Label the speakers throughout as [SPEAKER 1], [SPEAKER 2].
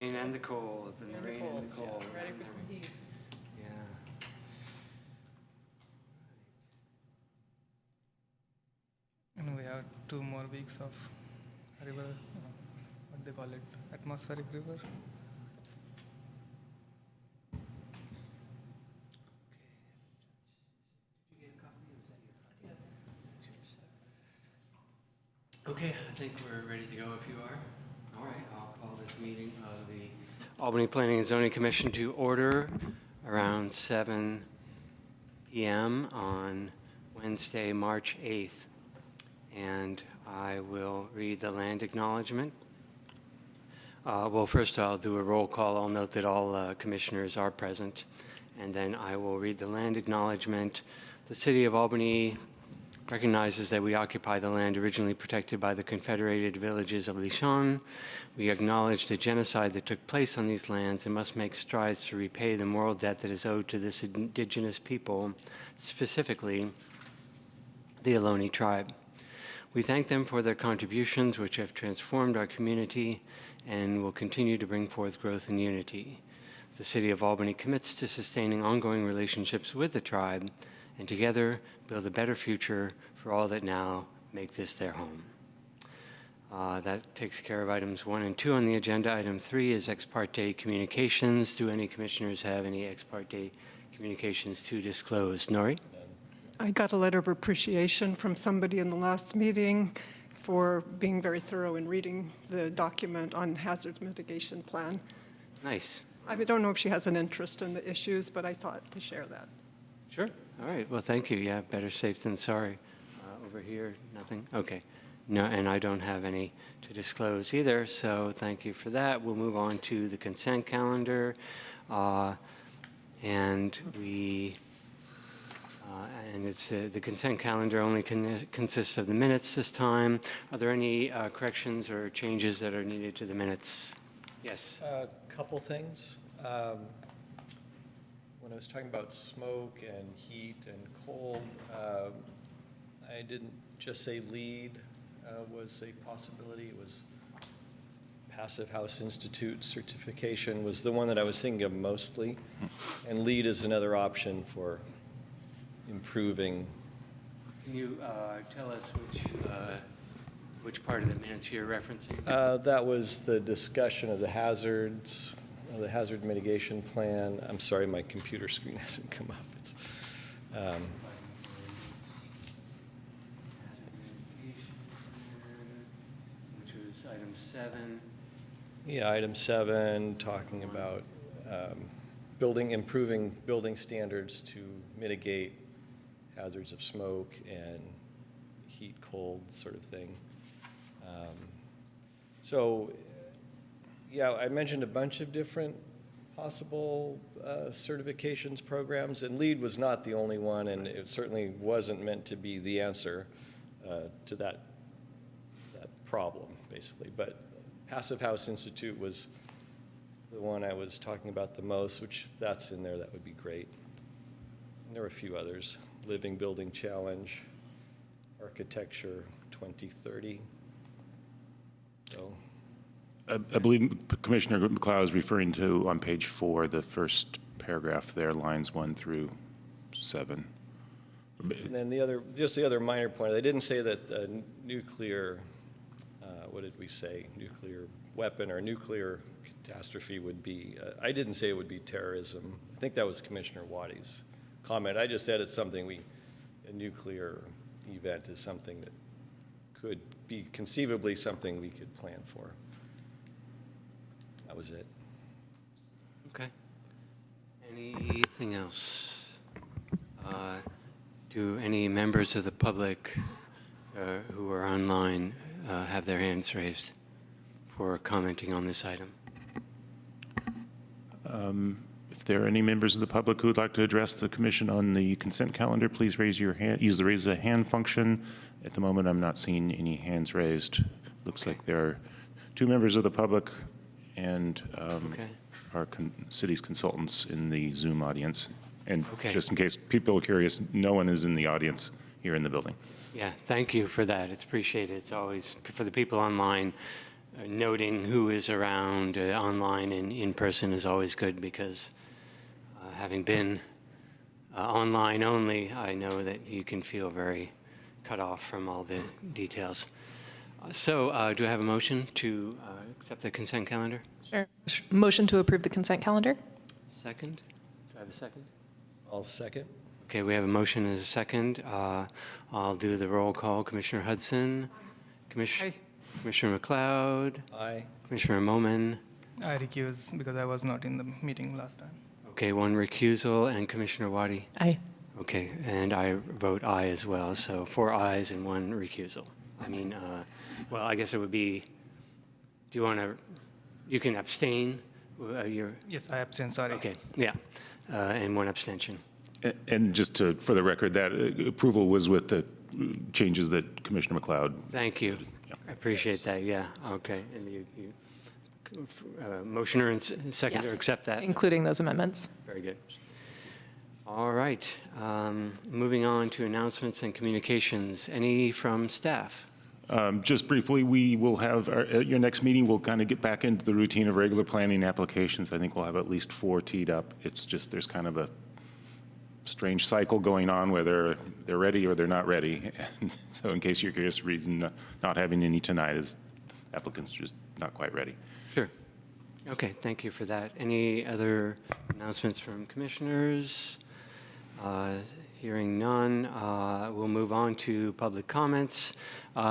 [SPEAKER 1] Rain and the cold, and the rain and the cold.
[SPEAKER 2] Yeah. Ready for some heat.
[SPEAKER 1] Yeah.
[SPEAKER 3] We have 2 more weeks of river, what they call it, atmospheric river.
[SPEAKER 1] Okay, I think we're ready to go if you are. All right, I'll call this meeting of the Albany Planning and Zoning Commission to order around 7 p.m. on Wednesday, March 8th. And I will read the land acknowledgement. Well, first I'll do a roll call. I'll note that all commissioners are present. And then I will read the land acknowledgement. The City of Albany recognizes that we occupy the land originally protected by the Confederated Villages of Lishan. We acknowledge the genocide that took place on these lands and must make strides to repay the moral debt that is owed to this indigenous people, specifically the Ohlone tribe. We thank them for their contributions, which have transformed our community and will continue to bring forth growth and unity. The City of Albany commits to sustaining ongoing relationships with the tribe and together build a better future for all that now make this their home. That takes care of items 1 and 2 on the agenda. Item 3 is ex parte communications. Do any commissioners have any ex parte communications to disclose? Nori?
[SPEAKER 2] I got a letter of appreciation from somebody in the last meeting for being very thorough in reading the document on hazard mitigation plan.
[SPEAKER 1] Nice.
[SPEAKER 2] I don't know if she has an interest in the issues, but I thought to share that.
[SPEAKER 1] Sure. All right. Well, thank you. Yeah, better safe than sorry. Over here, nothing? Okay. No, and I don't have any to disclose either, so thank you for that. We'll move on to the consent calendar. And it's the consent calendar only consists of the minutes this time. Are there any corrections or changes that are needed to the minutes? Yes.
[SPEAKER 4] A couple things. When I was talking about smoke and heat and cold, I didn't just say LEED was a possibility. It was Passive House Institute certification was the one that I was thinking of mostly. And LEED is another option for improving.
[SPEAKER 1] Can you tell us which part of the minutes you're referencing?
[SPEAKER 4] That was the discussion of the hazards, the hazard mitigation plan. I'm sorry, my computer screen hasn't come up. It's,
[SPEAKER 1] which was item 7.
[SPEAKER 4] yeah, item 7, talking about improving building standards to mitigate hazards of smoke and heat, cold sort of thing. So, yeah, I mentioned a bunch of different possible certifications programs, and LEED was not the only one, and it certainly wasn't meant to be the answer to that problem, basically. But Passive House Institute was the one I was talking about the most, which if that's in there, that would be great. And there were a few others. Living Building Challenge, Architecture 2030. So,
[SPEAKER 5] I believe Commissioner McLeod is referring to, on page 4, the first paragraph there, lines 1 through 7.
[SPEAKER 4] and then the other minor point, I didn't say that nuclear, what did we say, nuclear weapon or nuclear catastrophe would be, I didn't say it would be terrorism. I think that was Commissioner Waddy's comment. I just said it's something a nuclear event is something that could be conceivably something we could plan for. That was it.
[SPEAKER 1] Okay. Anything else? Do any members of the public who are online have their hands raised for commenting on this item?
[SPEAKER 5] If there are any members of the public who would like to address the commission on the consent calendar, please raise your hand. Use the raise a hand function. At the moment, I'm not seeing any hands raised. Looks like there are 2 members of the public and our city's consultants in the Zoom audience. And just in case people are curious, no one is in the audience here in the building.
[SPEAKER 1] Yeah, thank you for that. It's appreciated. It's always, for the people online, noting who is around online and in person is always good because having been online only, I know that you can feel very cut off from all the details. So do I have a motion to accept the consent calendar?
[SPEAKER 6] Sure. Motion to approve the consent calendar?
[SPEAKER 1] Second? Do I have a second?
[SPEAKER 4] I'll second.
[SPEAKER 1] Okay, we have a motion and a second. I'll do the roll call. Commissioner Hudson?
[SPEAKER 2] Aye.
[SPEAKER 1] Commissioner McLeod?
[SPEAKER 4] Aye.
[SPEAKER 1] Commissioner Moman?
[SPEAKER 3] I recuse because I was not in the meeting last time.
[SPEAKER 1] Okay, one recusal, and Commissioner Wadi?
[SPEAKER 6] Aye.
[SPEAKER 1] Okay, and I vote aye as well, so 4 ayes and 1 recusal. I mean, well, I guess it would be, do you want to, you can abstain? You're,
[SPEAKER 3] Yes, I abstain, sorry.
[SPEAKER 1] okay, yeah, and 1 abstention.
[SPEAKER 5] And just to, for the record, that approval was with the changes that Commissioner McLeod.
[SPEAKER 1] Thank you. I appreciate that, yeah, okay. And you motioner and seconder
[SPEAKER 6] Yes.
[SPEAKER 1] accept that?
[SPEAKER 6] Including those amendments.
[SPEAKER 1] Very good. All right, moving on to announcements and communications. Any from staff?
[SPEAKER 5] Just briefly, we will have, at your next meeting, we'll kind of get back into the routine of regular planning applications. I think we'll have at least 4 teed up. It's just, there's kind of a strange cycle going on where they're ready or they're not ready. And so in case you're curious, the reason not having any tonight is applicants just not quite ready.
[SPEAKER 1] Sure. Okay, thank you for that. Any other announcements from commissioners? Hearing none, we'll move on to public comments.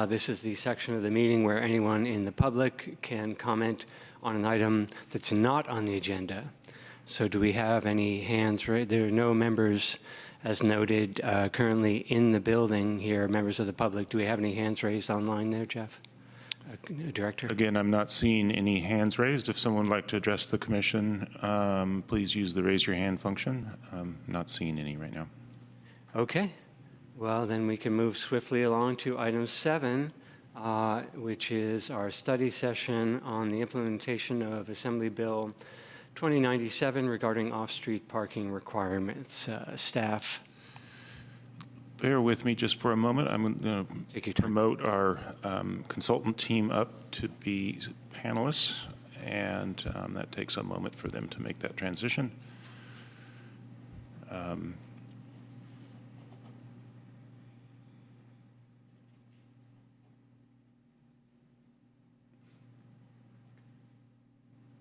[SPEAKER 1] This is the section of the meeting where anyone in the public can comment on an item that's not on the agenda. So do we have any hands raised? There are no members, as noted, currently in the building here, members of the public. Do we have any hands raised online there, Jeff? Director?
[SPEAKER 5] Again, I'm not seeing any hands raised. If someone would like to address the commission, please use the raise your hand function. I'm not seeing any right now.
[SPEAKER 1] Okay. Well, then we can move swiftly along to item 7, which is our study session on the implementation of Assembly Bill 2097 regarding off-street parking requirements. Staff?
[SPEAKER 5] Bear with me just for a moment. I'm going
[SPEAKER 1] Take your
[SPEAKER 5] to
[SPEAKER 1] time.
[SPEAKER 5] promote our consultant team up to be panelists, and that takes a moment for them to make that transition.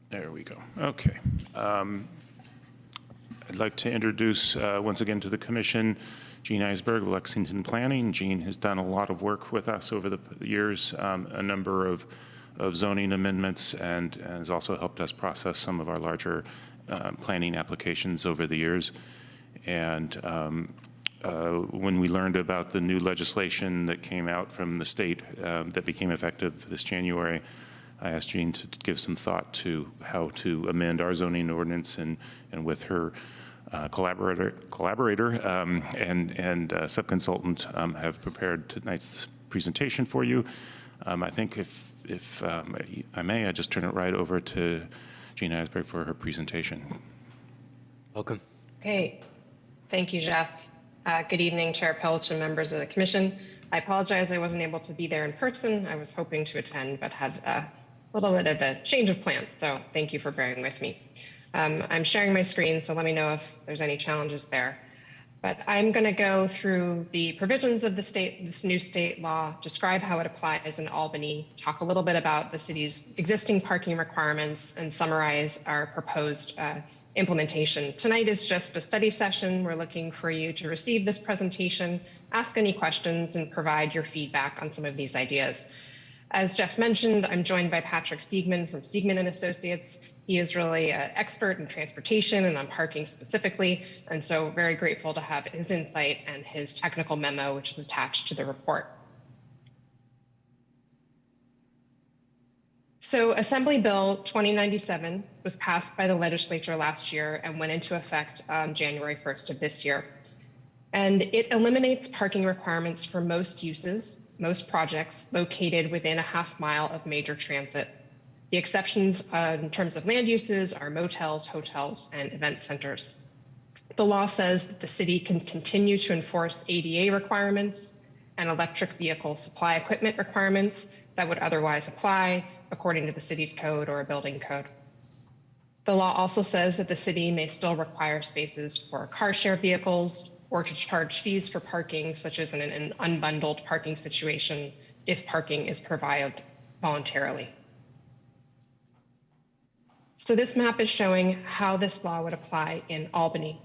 [SPEAKER 5] There we go. Okay. I'd like to introduce once again to the commission Gene Eisberg of Lexington Planning. Gene has done a lot of work with us over the years, a number of zoning amendments, and has also helped us process some of our larger planning applications over the years. And when we learned about the new legislation that came out from the state that became effective this January, I asked Jean to give some thought to how to amend our zoning ordinance, and with her collaborator and sub-consultant have prepared tonight's presentation for you. I think if I may, I just turn it right over to Jean Eisberg for her presentation.
[SPEAKER 1] Welcome.
[SPEAKER 7] Okay, thank you, Jeff. Good evening, Chair Pelch and members of the Commission. I apologize I wasn't able to be there in person. I was hoping to attend, but had a little bit of a change of plans, so thank you for bearing with me. I'm sharing my screen, so let me know if there's any challenges there. But I'm going to go through the provisions of this new state law, describe how it applies in Albany, talk a little bit about the city's existing parking requirements, and summarize our proposed implementation. Tonight is just a study session. We're looking for you to receive this presentation, ask any questions, and provide your feedback on some of these ideas. As Jeff mentioned, I'm joined by Patrick Siegman from Siegman & Associates. He is really an expert in transportation and on parking specifically, and so very grateful to have his insight and his technical memo, which is attached to the report. So Assembly Bill 2097 was passed by the legislature last year and went into effect on January 1st of this year. And it eliminates parking requirements for most uses, most projects located within a half mile of major transit. The exceptions in terms of land uses are motels, hotels, and event centers. The law says that the city can continue to enforce ADA requirements and electric vehicle supply equipment requirements that would otherwise apply according to the city's code or a building code. The law also says that the city may still require spaces for car share vehicles or to charge fees for parking, such as in an unbundled parking situation, if parking is provided voluntarily. So this map is showing how this law would apply in Albany.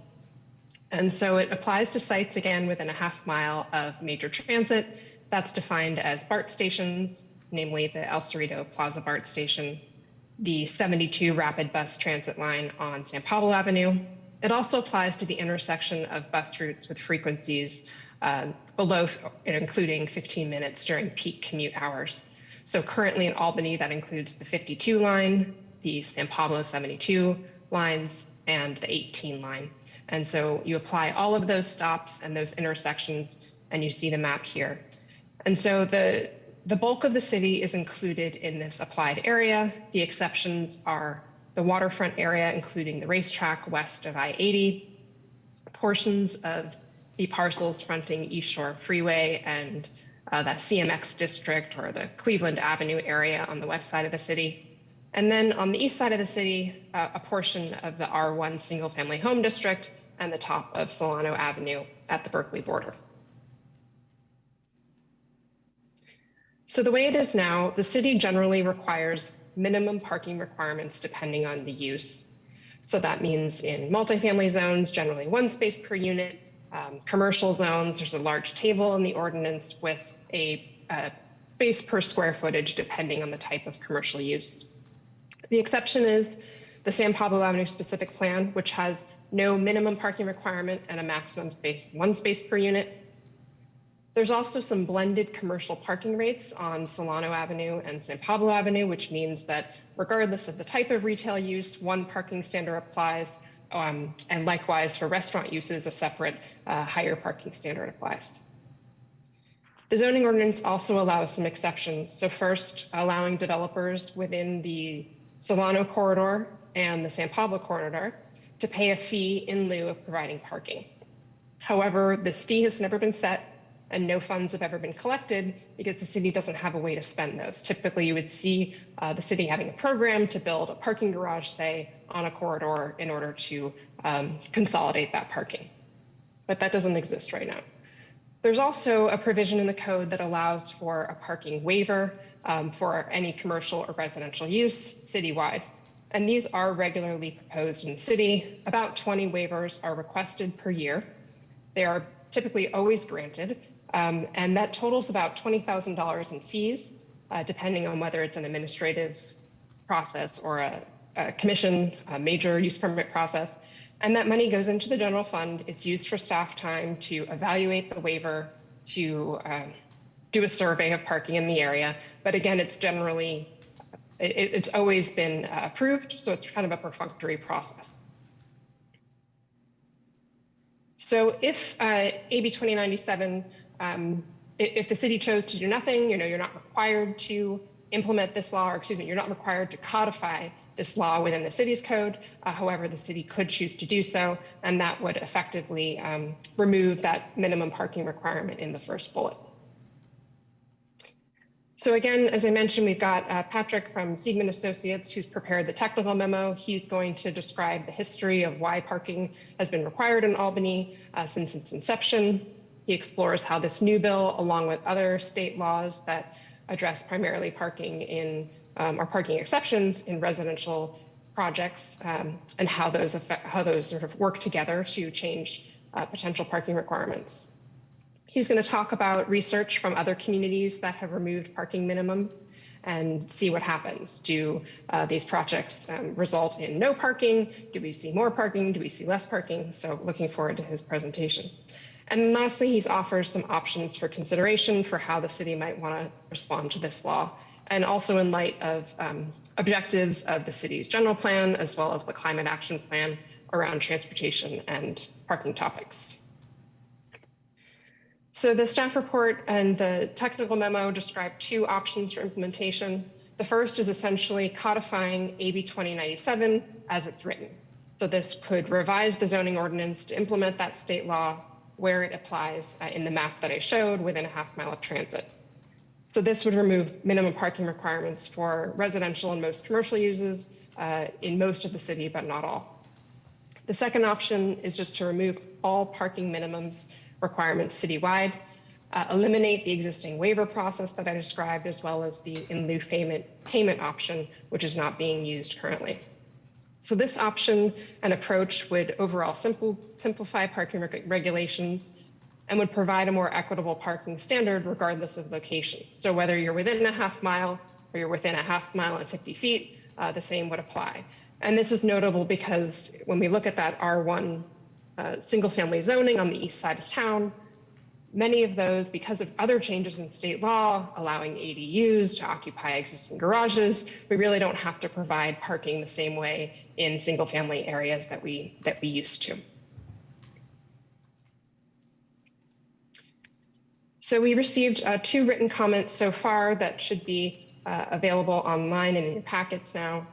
[SPEAKER 7] And so it applies to sites, again, within a half mile of major transit. That's defined as BART stations, namely the El Cerrito Plaza BART station, the 72 rapid bus transit line on San Pablo Avenue. It also applies to the intersection of bus routes with frequencies below, including 15 minutes during peak commute hours. So currently in Albany, that includes the 52 line, the San Pablo 72 lines, and the 18 line. And so you apply all of those stops and those intersections, and you see the map here. And so the bulk of the city is included in this applied area. The exceptions are the waterfront area, including the racetrack west of I-80, portions of the parcels fronting East Shore Freeway and that CMX district or the Cleveland Avenue area on the west side of the city. And then on the east side of the city, a portion of the R1 single family home district and the top of Solano Avenue at the Berkeley border. So the way it is now, the city generally requires minimum parking requirements depending on the use. So that means in multifamily zones, generally 1 space per unit. Commercial zones, there's a large table in the ordinance with a space per square footage depending on the type of commercial use. The exception is the San Pablo Avenue specific plan, which has no minimum parking requirement and a maximum space, 1 space per unit. There's also some blended commercial parking rates on Solano Avenue and San Pablo Avenue, which means that regardless of the type of retail use, 1 parking standard applies, and likewise for restaurant uses, a separate higher parking standard applies. The zoning ordinance also allows some exceptions. So first, allowing developers within the Solano corridor and the San Pablo corridor to pay a fee in lieu of providing parking. However, this fee has never been set and no funds have ever been collected because the city doesn't have a way to spend those. Typically, you would see the city having a program to build a parking garage, say, on a corridor in order to consolidate that parking. But that doesn't exist right now. There's also a provision in the code that allows for a parking waiver for any commercial or residential use citywide. And these are regularly proposed in the city. About 20 waivers are requested per year. They are typically always granted. And that totals about $20,000 in fees, depending on whether it's an administrative process or a commission, a major use permit process. And that money goes into the general fund. It's used for staff time to evaluate the waiver, to do a survey of parking in the area. But again, it's generally, it's always been approved. So it's kind of a perfunctory process. So if AB 2097, if the city chose to do nothing, you're not required to implement this law, or excuse me, you're not required to codify this law within the city's code. However, the city could choose to do so, and that would effectively remove that minimum parking requirement in the first bullet. So again, as I mentioned, we've got Patrick from Siegman Associates who's prepared the technical memo. He's going to describe the history of why parking has been required in Albany since its inception. He explores how this new bill, along with other state laws that address primarily parking in or parking exceptions in residential projects, and how those sort of work together to change potential parking requirements. He's going to talk about research from other communities that have removed parking minimums and see what happens. Do these projects result in no parking? Do we see more parking? Do we see less parking? So looking forward to his presentation. And lastly, he offers some options for consideration for how the city might want to respond to this law, and also in light of objectives of the city's general plan, as well as the climate action plan around transportation and parking topics. So the staff report and the technical memo describe 2 options for implementation. The first is essentially codifying AB 2097 as it's written. So this could revise the zoning ordinance to implement that state law where it applies in the map that I showed within a half mile of transit. So this would remove minimum parking requirements for residential and most commercial uses in most of the city, but not all. The second option is just to remove all parking minimums requirements citywide, eliminate the existing waiver process that I described, as well as the in lieu payment option, which is not being used currently. So this option and approach would overall simplify parking regulations and would provide a more equitable parking standard regardless of location. So whether you're within a half mile or you're within a half mile and 50 feet, the same would apply. And this is notable because when we look at that R1 single family zoning on the east side of town, many of those, because of other changes in state law, allowing ADUs to occupy existing garages, we really don't have to provide parking the same way in single family areas that we used to. So we received 2 written comments so far that should be available online and in your packets now.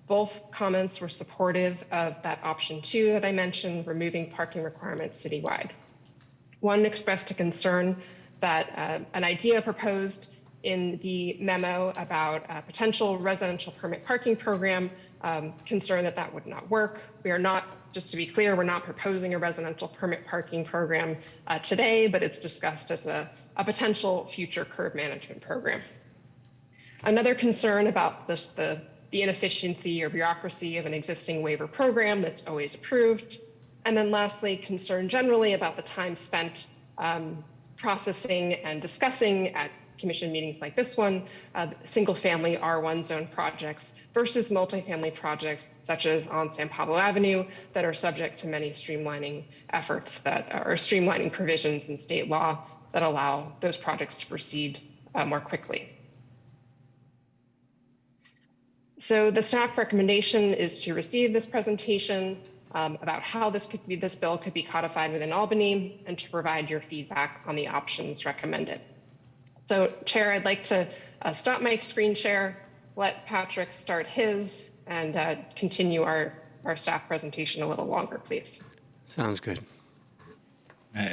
[SPEAKER 7] Both comments were supportive of that option 2 that I mentioned, removing parking requirements citywide. One expressed a concern that an idea proposed in the memo about a potential residential permit parking program, concerned that that would not work. We are not, just to be clear, we're not proposing a residential permit parking program today, but it's discussed as a potential future curb management program. Another concern about this, the inefficiency or bureaucracy of an existing waiver program that's always approved. And then lastly, concern generally about the time spent processing and discussing at commission meetings like this one, single family R1 zone projects versus multifamily projects such as on San Pablo Avenue that are subject to many streamlining efforts that are streamlining provisions in state law that allow those projects to proceed more quickly. So the staff recommendation is to receive this presentation about how this bill could be codified within Albany and to provide your feedback on the options recommended. So Chair, I'd like to stop my screen share, let Patrick start his, and continue our staff presentation a little longer, please.
[SPEAKER 1] Sounds good.
[SPEAKER 8] All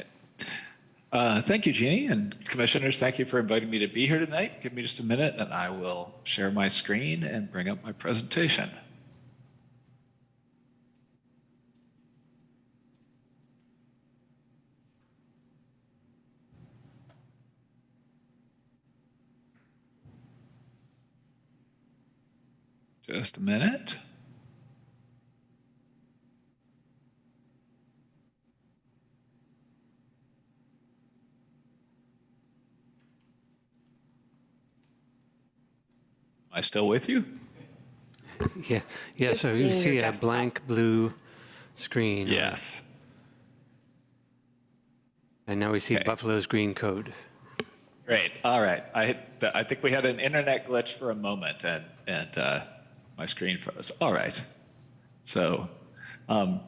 [SPEAKER 8] right. Thank you, Jeannie, and commissioners, thank you for inviting me to be here tonight. Give me just a minute and I will share my screen and bring up my presentation. Just a minute. Am I still with you?
[SPEAKER 1] Yeah. So you see a blank blue screen.
[SPEAKER 8] Yes.
[SPEAKER 1] And now we see
[SPEAKER 8] Okay.
[SPEAKER 1] Buffalo's green code.
[SPEAKER 8] Great. All right. I think we had an internet glitch for a moment, and my screen froze. All right. So, I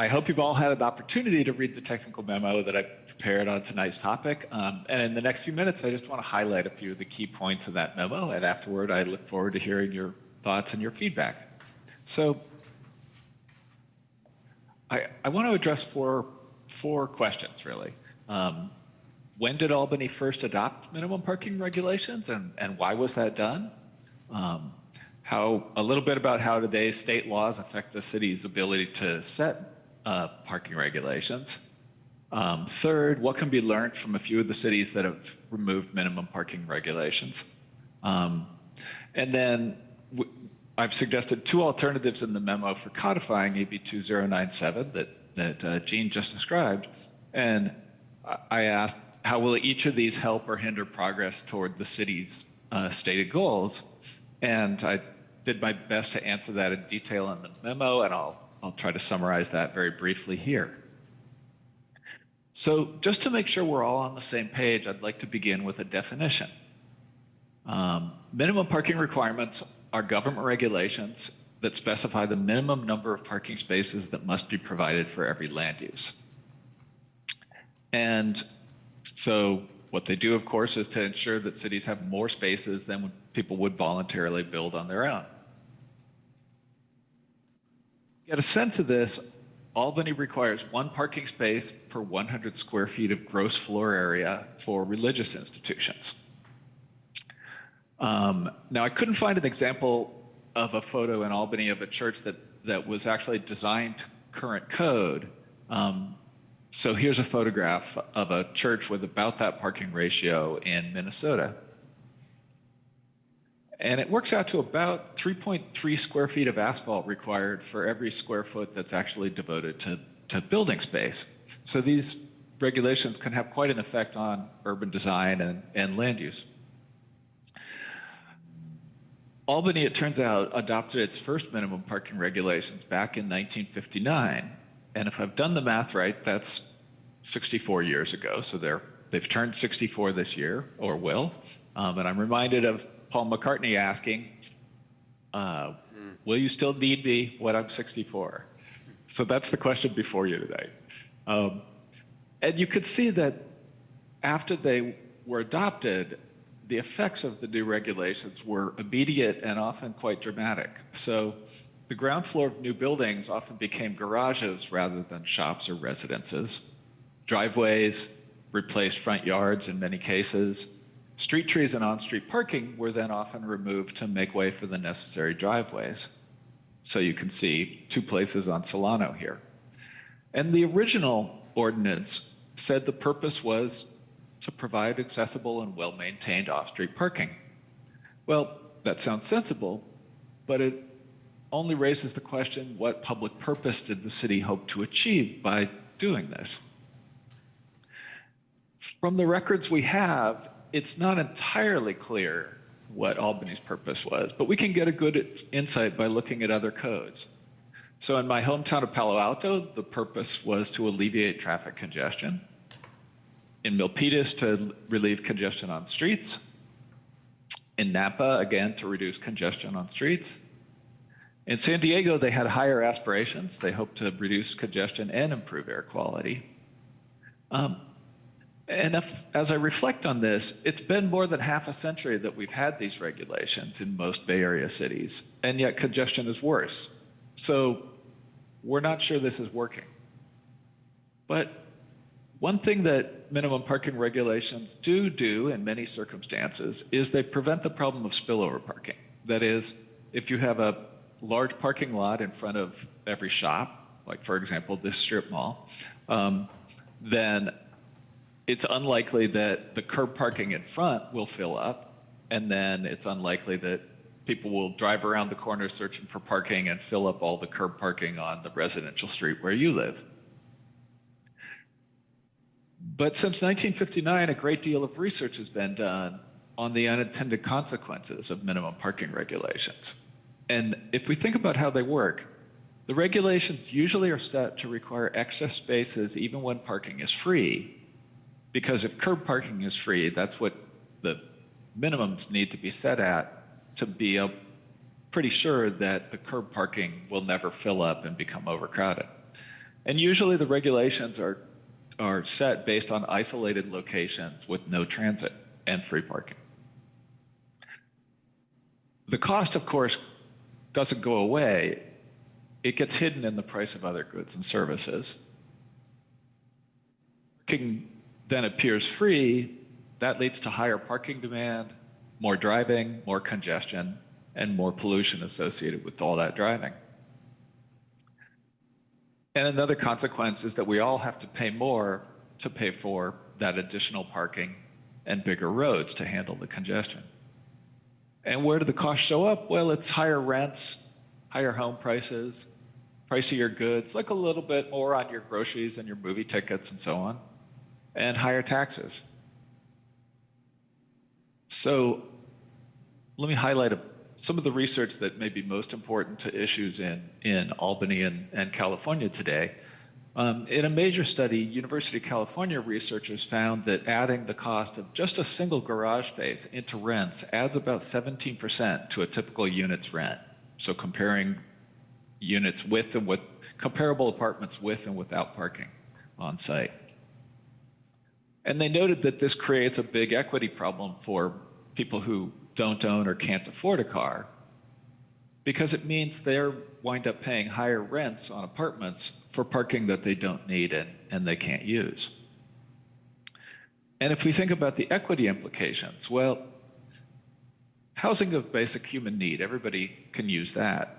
[SPEAKER 8] hope you've all had an opportunity to read the technical memo that I prepared on tonight's topic. And in the next few minutes, I just want to highlight a few of the key points of that memo. And afterward, I look forward to hearing your thoughts and your feedback. So, I want to address four questions, really. When did Albany first adopt minimum parking regulations, and why was that done? A little bit about how today's state laws affect the city's ability to set parking regulations. Third, what can be learned from a few of the cities that have removed minimum parking regulations? And then I've suggested 2 alternatives in the memo for codifying AB 2097 that Jean just described. And I asked, how will each of these help or hinder progress toward the city's stated goals? And I did my best to answer that in detail in the memo, and I'll try to summarize that very briefly here. So just to make sure we're all on the same page, I'd like to begin with a definition. Minimum parking requirements are government regulations that specify the minimum number of parking spaces that must be provided for every land use. And so what they do, of course, is to ensure that cities have more spaces than people would voluntarily build on their own. To get a sense of this, Albany requires 1 parking space per 100 square feet of gross floor area for religious institutions. Now, I couldn't find an example of a photo in Albany of a church that was actually designed to current code. So here's a photograph of a church with about that parking ratio in Minnesota. And it works out to about 3.3 square feet of asphalt required for every square foot that's actually devoted to building space. So these regulations can have quite an effect on urban design and land use. Albany, it turns out, adopted its first minimum parking regulations back in 1959. And if I've done the math right, that's 64 years ago. So they've turned 64 this year, or will. And I'm reminded of Paul McCartney asking, will you still need me when I'm 64? So that's the question before you today. And you could see that after they were adopted, the effects of the new regulations were immediate and often quite dramatic. So the ground floor of new buildings often became garages rather than shops or residences. Driveways replaced front yards in many cases. Street trees and on-street parking were then often removed to make way for the necessary driveways. So you can see 2 places on Solano here. And the original ordinance said the purpose was to provide accessible and well-maintained off-street parking. Well, that sounds sensible, but it only raises the question, what public purpose did the city hope to achieve by doing this? From the records we have, it's not entirely clear what Albany's purpose was, but we can get a good insight by looking at other codes. So in my hometown of Palo Alto, the purpose was to alleviate traffic congestion. In Milpitas, to relieve congestion on streets. In Napa, again, to reduce congestion on streets. In San Diego, they had higher aspirations. They hoped to reduce congestion and improve air quality. As I reflect on this, it's been more than half a century that we've had these regulations in most Bay Area cities, and yet congestion is worse. So we're not sure this is working. But one thing that minimum parking regulations do in many circumstances is they prevent the problem of spillover parking. That is, if you have a large parking lot in front of every shop, like for example, this strip mall, then it's unlikely that the curb parking in front will fill up, and then it's unlikely that people will drive around the corner searching for parking and fill up all the curb parking on the residential street where you live. But since 1959, a great deal of research has been done on the unintended consequences of minimum parking regulations. And if we think about how they work, the regulations usually are set to require excess spaces even when parking is free, because if curb parking is free, that's what the minimums need to be set at to be pretty sure that the curb parking will never fill up and become overcrowded. And usually the regulations are set based on isolated locations with no transit and free parking. The cost, of course, doesn't go away. It gets hidden in the price of other goods and services. Parking then appears free. That leads to higher parking demand, more driving, more congestion, and more pollution associated with all that driving. And another consequence is that we all have to pay more to pay for that additional parking and bigger roads to handle the congestion. And where do the costs show up? Well, it's higher rents, higher home prices, pricier goods, like a little bit more on your groceries and your movie tickets and so on, and higher taxes. So let me highlight some of the research that may be most important to issues in Albany and California today. In a major study, University of California researchers found that adding the cost of just a single garage space into rents adds about 17% to a typical unit's rent. So comparing units with comparable apartments with and without parking on site. And they noted that this creates a big equity problem for people who don't own or can't afford a car, because it means they're wind up paying higher rents on apartments for parking that they don't need and they can't use. And if we think about the equity implications, well, housing of basic human need, everybody can use that.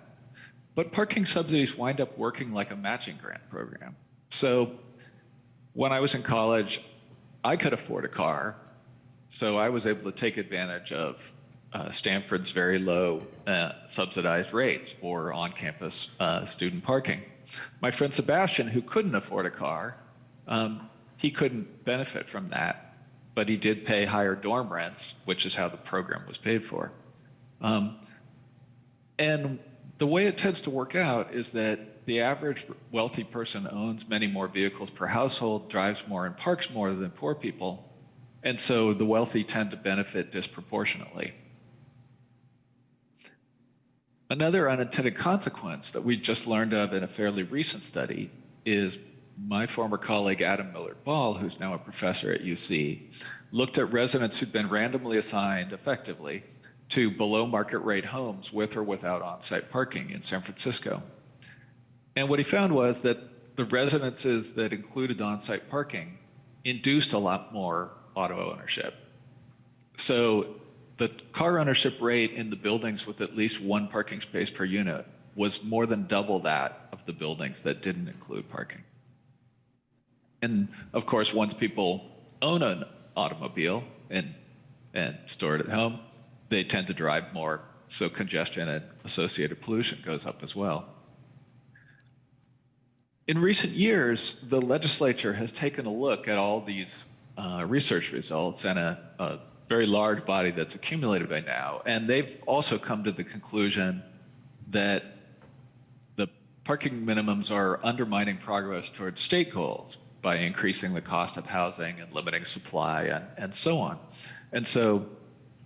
[SPEAKER 8] But parking subsidies wind up working like a matching grant program. So when I was in college, I could afford a car, so I was able to take advantage of Stanford's very low subsidized rates for on-campus student parking. My friend Sebastian, who couldn't afford a car, he couldn't benefit from that, but he did pay higher dorm rents, which is how the program was paid for. And the way it tends to work out is that the average wealthy person owns many more vehicles per household, drives more and parks more than poor people, and so the wealthy tend to benefit disproportionately. Another unintended consequence that we just learned of in a fairly recent study is my former colleague Adam Millard-Ball, who's now a professor at UC, looked at residents who'd been randomly assigned effectively to below market rate homes with or without on-site parking in San Francisco. And what he found was that the residences that included on-site parking induced a lot more auto ownership. So the car ownership rate in the buildings with at least one parking space per unit was more than double that of the buildings that didn't include parking. And of course, once people own an automobile and store it at home, they tend to drive more, so congestion and associated pollution goes up as well. In recent years, the legislature has taken a look at all these research results and a very large body that's accumulated by now, and they've also come to the conclusion that the parking minimums are undermining progress towards state goals by increasing the cost of housing and limiting supply and so on. And so,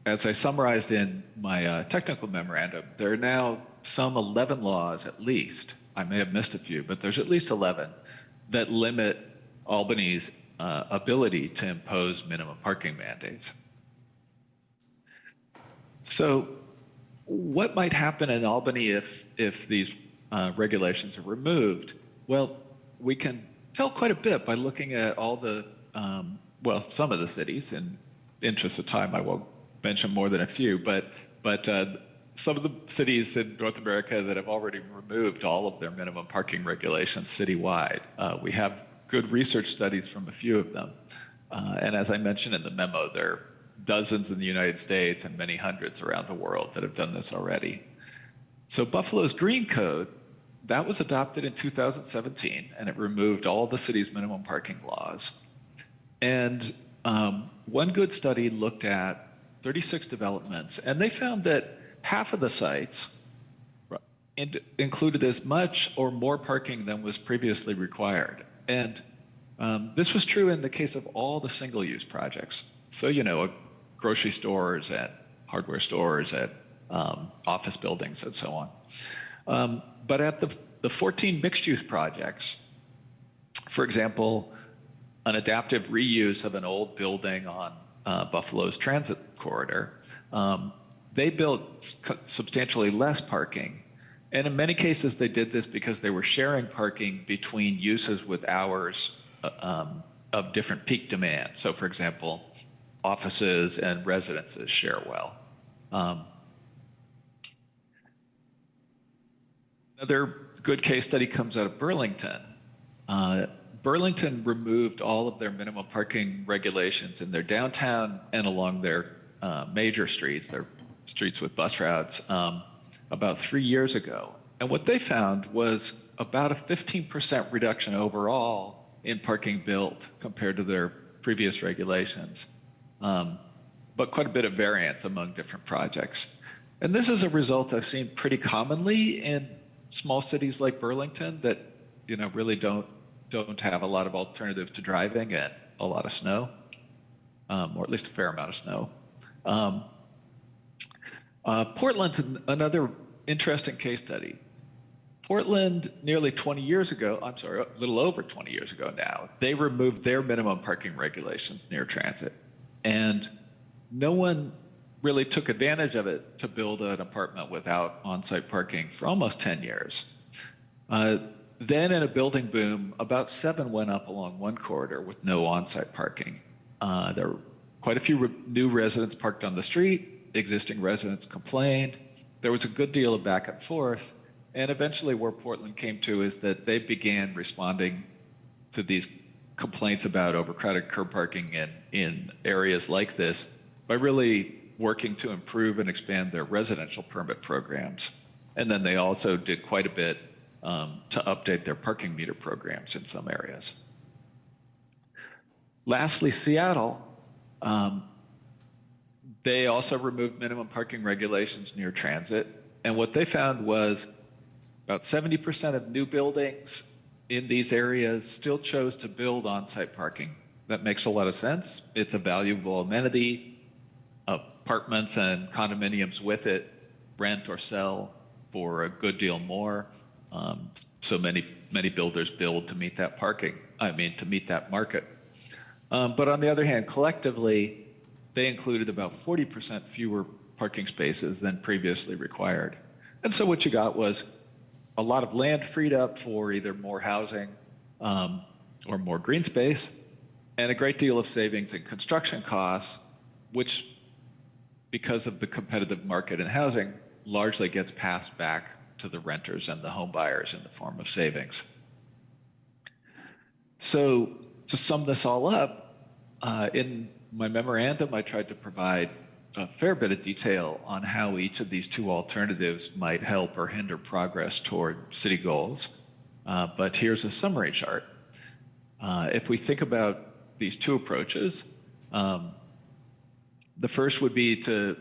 [SPEAKER 8] as I summarized in my technical memorandum, there are now some 11 laws at least, I may have missed a few, but there's at least 11 that limit Albany's ability to impose minimum parking mandates. So what might happen in Albany if these regulations are removed? Well, we can tell quite a bit by looking at all the, well, some of the cities. In interest of time, I won't mention more than a few, but some of the cities in North America that have already removed all of their minimum parking regulations citywide. We have good research studies from a few of them. And as I mentioned in the memo, there are dozens in the United States and many hundreds around the world that have done this already. So Buffalo's Green Code, that was adopted in 2017, and it removed all the city's minimum parking laws. And one good study looked at 36 developments, and they found that half of the sites included as much or more parking than was previously required. And this was true in the case of all the single-use projects. So, you know, grocery stores and hardware stores and office buildings and so on. But at the 14 mixed-use projects, for example, an adaptive reuse of an old building on Buffalo's transit corridor, they built substantially less parking. And in many cases, they did this because they were sharing parking between uses with hours of different peak demand. So for example, offices and residences share well. Another good case study comes out of Burlington. Burlington removed all of their minimum parking regulations in their downtown and along their major streets, their streets with bus routes, about 3 years ago. And what they found was about a 15% reduction overall in parking built compared to their previous regulations, but quite a bit of variance among different projects. And this is a result I've seen pretty commonly in small cities like Burlington that, you know, really don't have a lot of alternatives to driving and a lot of snow, or at least a fair amount of snow. Portland's another interesting case study. Portland, nearly 20 years ago, I'm sorry, a little over 20 years ago now, they removed their minimum parking regulations near transit. And no one really took advantage of it to build an apartment without on-site parking for almost 10 years. Then in a building boom, about 7 went up along one corridor with no on-site parking. There were quite a few new residents parked on the street, existing residents complained. There was a good deal of back and forth, and eventually where Portland came to is that they began responding to these complaints about overcrowded curb parking in areas like this by really working to improve and expand their residential permit programs. And then they also did quite a bit to update their parking meter programs in some areas. Lastly, Seattle, they also removed minimum parking regulations near transit. And what they found was about 70% of new buildings in these areas still chose to build on-site parking. That makes a lot of sense. It's a valuable amenity. Apartments and condominiums with it rent or sell for a good deal more. So many builders build to meet that to meet that market. But on the other hand, collectively, they included about 40% fewer parking spaces than previously required. And so what you got was a lot of land freed up for either more housing or more green space, and a great deal of savings in construction costs, which, because of the competitive market in housing, largely gets passed back to the renters and the home buyers in the form of savings. So to sum this all up, in my memorandum, I tried to provide a fair bit of detail on how each of these two alternatives might help or hinder progress toward city goals. But here's a summary chart. If we think about these two approaches, the first would be to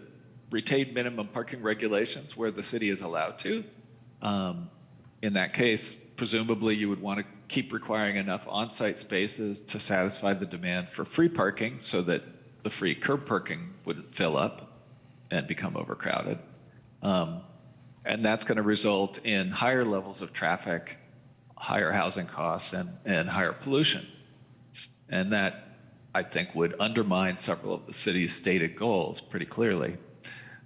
[SPEAKER 8] retain minimum parking regulations where the city is allowed to. In that case, presumably you would want to keep requiring enough on-site spaces to satisfy the demand for free parking so that the free curb parking wouldn't fill up and become overcrowded. And that's going to result in higher levels of traffic, higher housing costs, and higher pollution. And that, I think, would undermine several of the city's stated goals pretty clearly.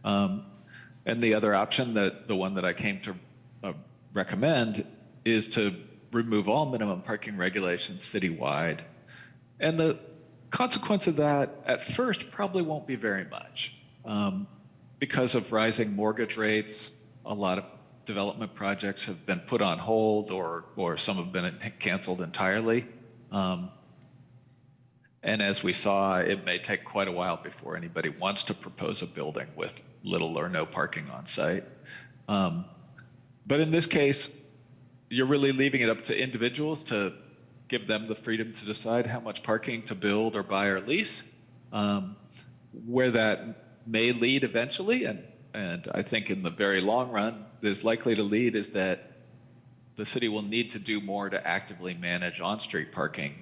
[SPEAKER 8] And the other option, the one that I came to recommend, is to remove all minimum parking regulations citywide. And the consequence of that, at first, probably won't be very much. Because of rising mortgage rates, a lot of development projects have been put on hold, or some have been canceled entirely. And as we saw, it may take quite a while before anybody wants to propose a building with little or no parking on site. But in this case, you're really leaving it up to individuals to give them the freedom to decide how much parking to build or buy or lease. Where that may lead eventually, and I think in the very long run is likely to lead, is that the city will need to do more to actively manage on-street parking,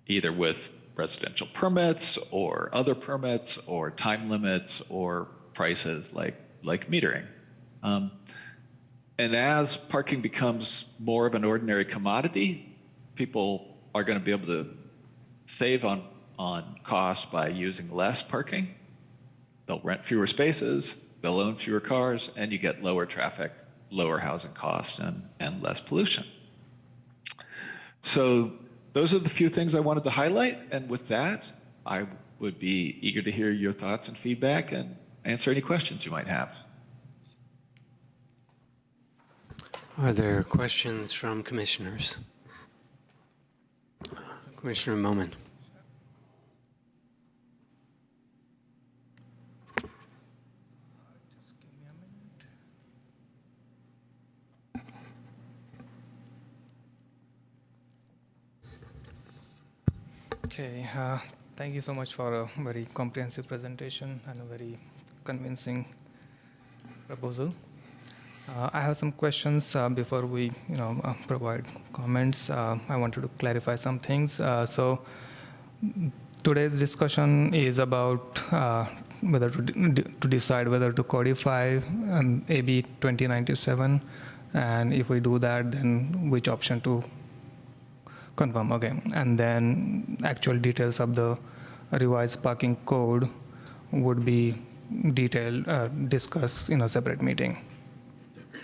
[SPEAKER 8] either with residential permits or other permits or time limits or prices like metering. And as parking becomes more of an ordinary commodity, people are going to be able to save on cost by using less parking. They'll rent fewer spaces, they'll own fewer cars, and you get lower traffic, lower housing costs, and less pollution. So those are the few things I wanted to highlight. And with that, I would be eager to hear your thoughts and feedback and answer any questions you might have.
[SPEAKER 1] Are there questions from commissioners? Commissioner Moman.
[SPEAKER 3] Just give me a minute. Okay, thank you so much for a very comprehensive presentation and a very convincing proposal. I have some questions before we, provide comments. I wanted to clarify some things. So today's discussion is about whether to decide whether to codify AB 2097, and if we do that, then which option to confirm. Okay, and then actual details of the revised parking code would be detailed discuss in a separate meeting,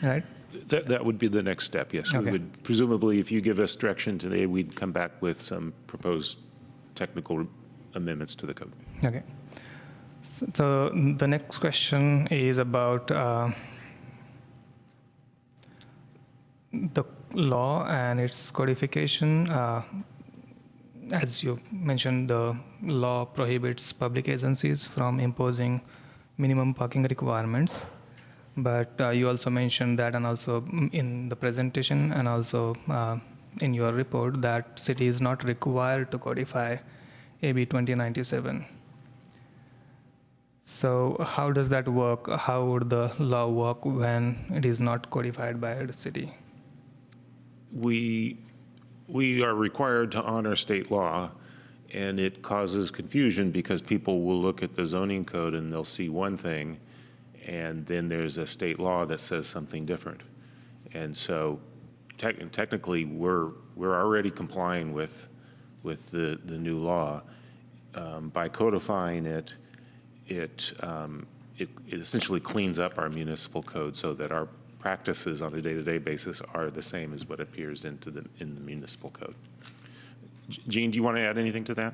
[SPEAKER 3] right?
[SPEAKER 5] That would be the next step, yes. We
[SPEAKER 3] Okay.
[SPEAKER 5] would, presumably, if you give us direction today, we'd come back with some proposed technical amendments to the code.
[SPEAKER 3] Okay. So the next question is about the law and its codification. As you mentioned, the law prohibits public agencies from imposing minimum parking requirements. But you also mentioned that, and also in the presentation, and also in your report, that city is not required to codify AB 2097. So how does that work? How would the law work when it is not codified by the city?
[SPEAKER 5] We are required to honor state law, and it causes confusion because people will look at the zoning code and they'll see one thing, and then there's a state law that says something different. And so technically, we're already complying with the new law. By codifying it, it essentially cleans up our municipal code so that our practices on a day-to-day basis are the same as what appears in the municipal code. Jean, do you want to add anything to that?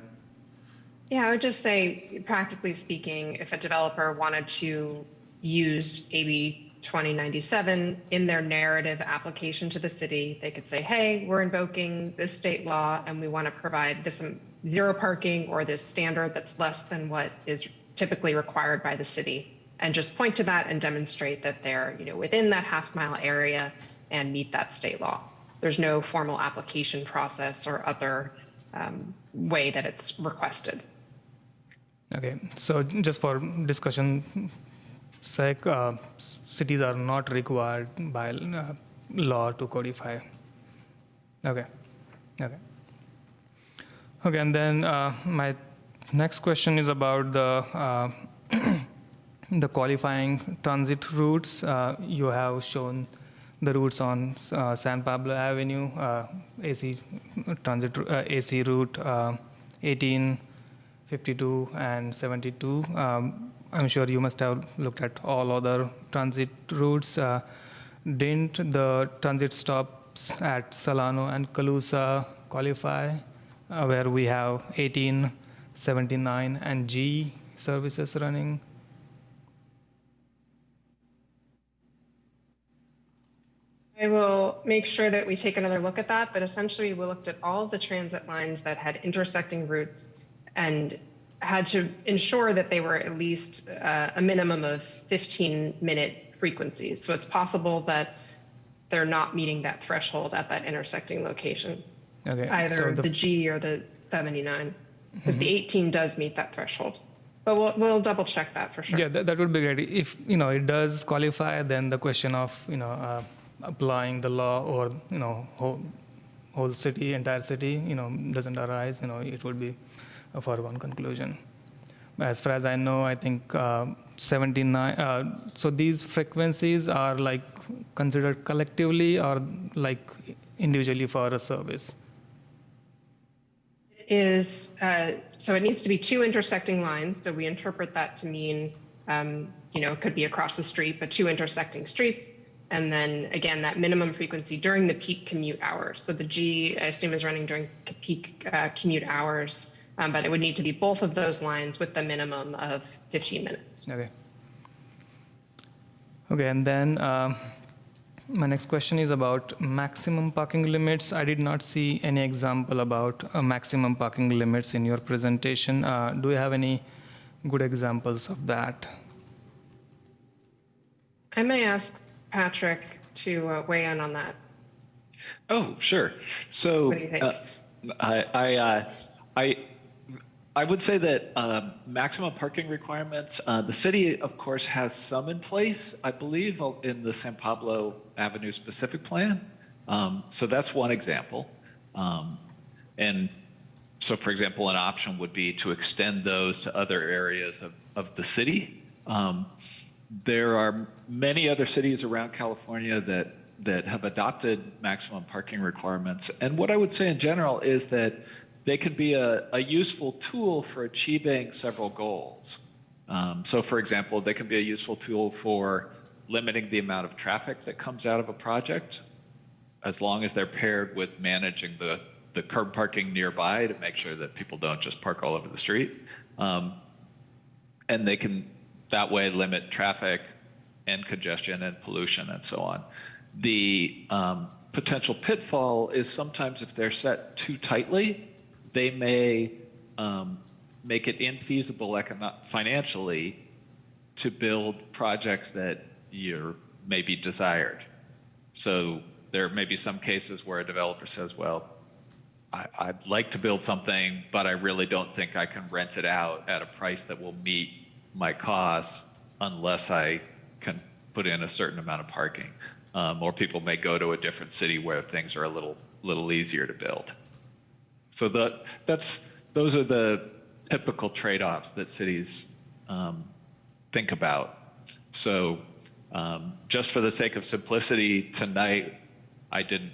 [SPEAKER 7] Yeah, I would just say, practically speaking, if a developer wanted to use AB 2097 in their narrative application to the city, they could say, hey, we're invoking this state law and we want to provide this zero parking or this standard that's less than what is typically required by the city, and just point to that and demonstrate that they're within that half-mile area and meet that state law. There's no formal application process or other way that it's requested.
[SPEAKER 3] Okay, so just for discussion sake, cities are not required by law to codify. Okay, okay. Okay, and then my next question is about the the qualifying transit routes. You have shown the routes on San Pablo Avenue, AC transit AC route 18, 52, and 72. I'm sure you must have looked at all other transit routes. Didn't the transit stops at Solano and Calusa qualify, where we have 18, 79, and G services running?
[SPEAKER 7] I will make sure that we take another look at that, but essentially we looked at all of the transit lines that had intersecting routes and had to ensure that they were at least a minimum of 15-minute frequencies. So it's possible that they're not meeting that threshold at that intersecting location,
[SPEAKER 3] Okay,
[SPEAKER 7] either
[SPEAKER 3] so
[SPEAKER 7] the G or the 79, because the 18 does meet that threshold. But we'll double check that for sure.
[SPEAKER 3] Yeah, that would be great. If it does qualify, then the question of applying the law or whole city, entire city, doesn't arise. It would be a foregone conclusion. As far as I know, I think 79. So these frequencies are like considered collectively or like individually for a service?
[SPEAKER 7] Is so it needs to be two intersecting lines. So we interpret that to mean, it could be across the street, but two intersecting streets. And then again, that minimum frequency during the peak commute hours. So the G, I assume, is running during peak commute hours, but it would need to be both of those lines with the minimum of 15 minutes.
[SPEAKER 3] Okay. Okay, and then my next question is about maximum parking limits. I did not see any example about maximum parking limits in your presentation. Do you have any good examples of that?
[SPEAKER 7] I may ask Patrick to weigh in on that.
[SPEAKER 8] Oh, sure. So
[SPEAKER 7] What do you think?
[SPEAKER 8] I would say that maximum parking requirements, the city, of course, has some in place, I believe, in the San Pablo Avenue specific plan. So that's one example. And so, for example, an option would be to extend those to other areas of the city. There are many other cities around California that have adopted maximum parking requirements. And what I would say in general is that they could be a useful tool for achieving several goals. So for example, they can be a useful tool for limiting the amount of traffic that comes out of a project, as long as they're paired with managing the curb parking nearby to make sure that people don't just park all over the street. And they can that way limit traffic and congestion and pollution and so on. The potential pitfall is sometimes if they're set too tightly, they may make it infeasible financially to build projects that may be desired. So there may be some cases where a developer says, well, I'd like to build something, but I really don't think I can rent it out at a price that will meet my costs unless I can put in a certain amount of parking. Or people may go to a different city where things are a little easier to build. So those are the typical trade-offs that cities think about. So just for the sake of simplicity, tonight I didn't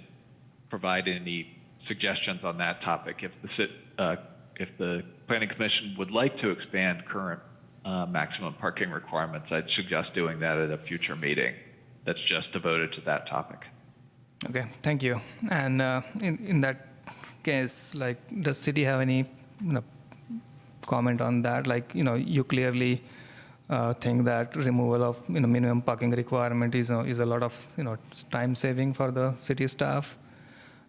[SPEAKER 8] provide any suggestions on that topic. If the Planning Commission would like to expand current maximum parking requirements, I'd suggest doing that at a future meeting that's just devoted to that topic.
[SPEAKER 3] Okay, thank you. And in that case, like, does city have any comment on that? Like, you clearly think that removal of minimum parking requirement is a lot of time saving for the city staff.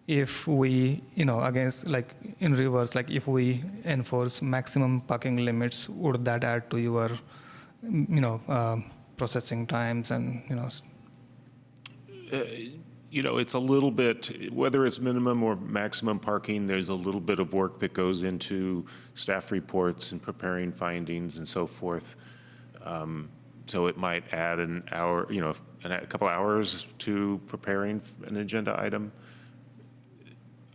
[SPEAKER 3] If we against, like, in reverse, like if we enforce maximum parking limits, would that add to your processing times and
[SPEAKER 5] It's a little bit, whether it's minimum or maximum parking, there's a little bit of work that goes into staff reports and preparing findings and so forth. So it might add an hour, a couple hours to preparing an agenda item.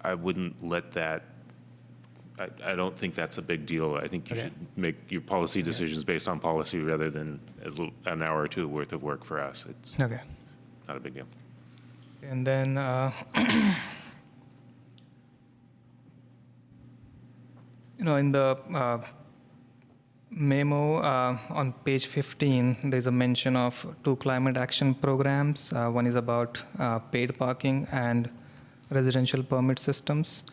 [SPEAKER 5] I wouldn't let that, I don't think that's a big deal. I think you should make your policy decisions based on policy rather than an hour or two worth of work for us. It's not a big deal.
[SPEAKER 3] And then in the memo on page 15, there's a mention of 2 climate action programs. One is about paid parking and residential permit systems.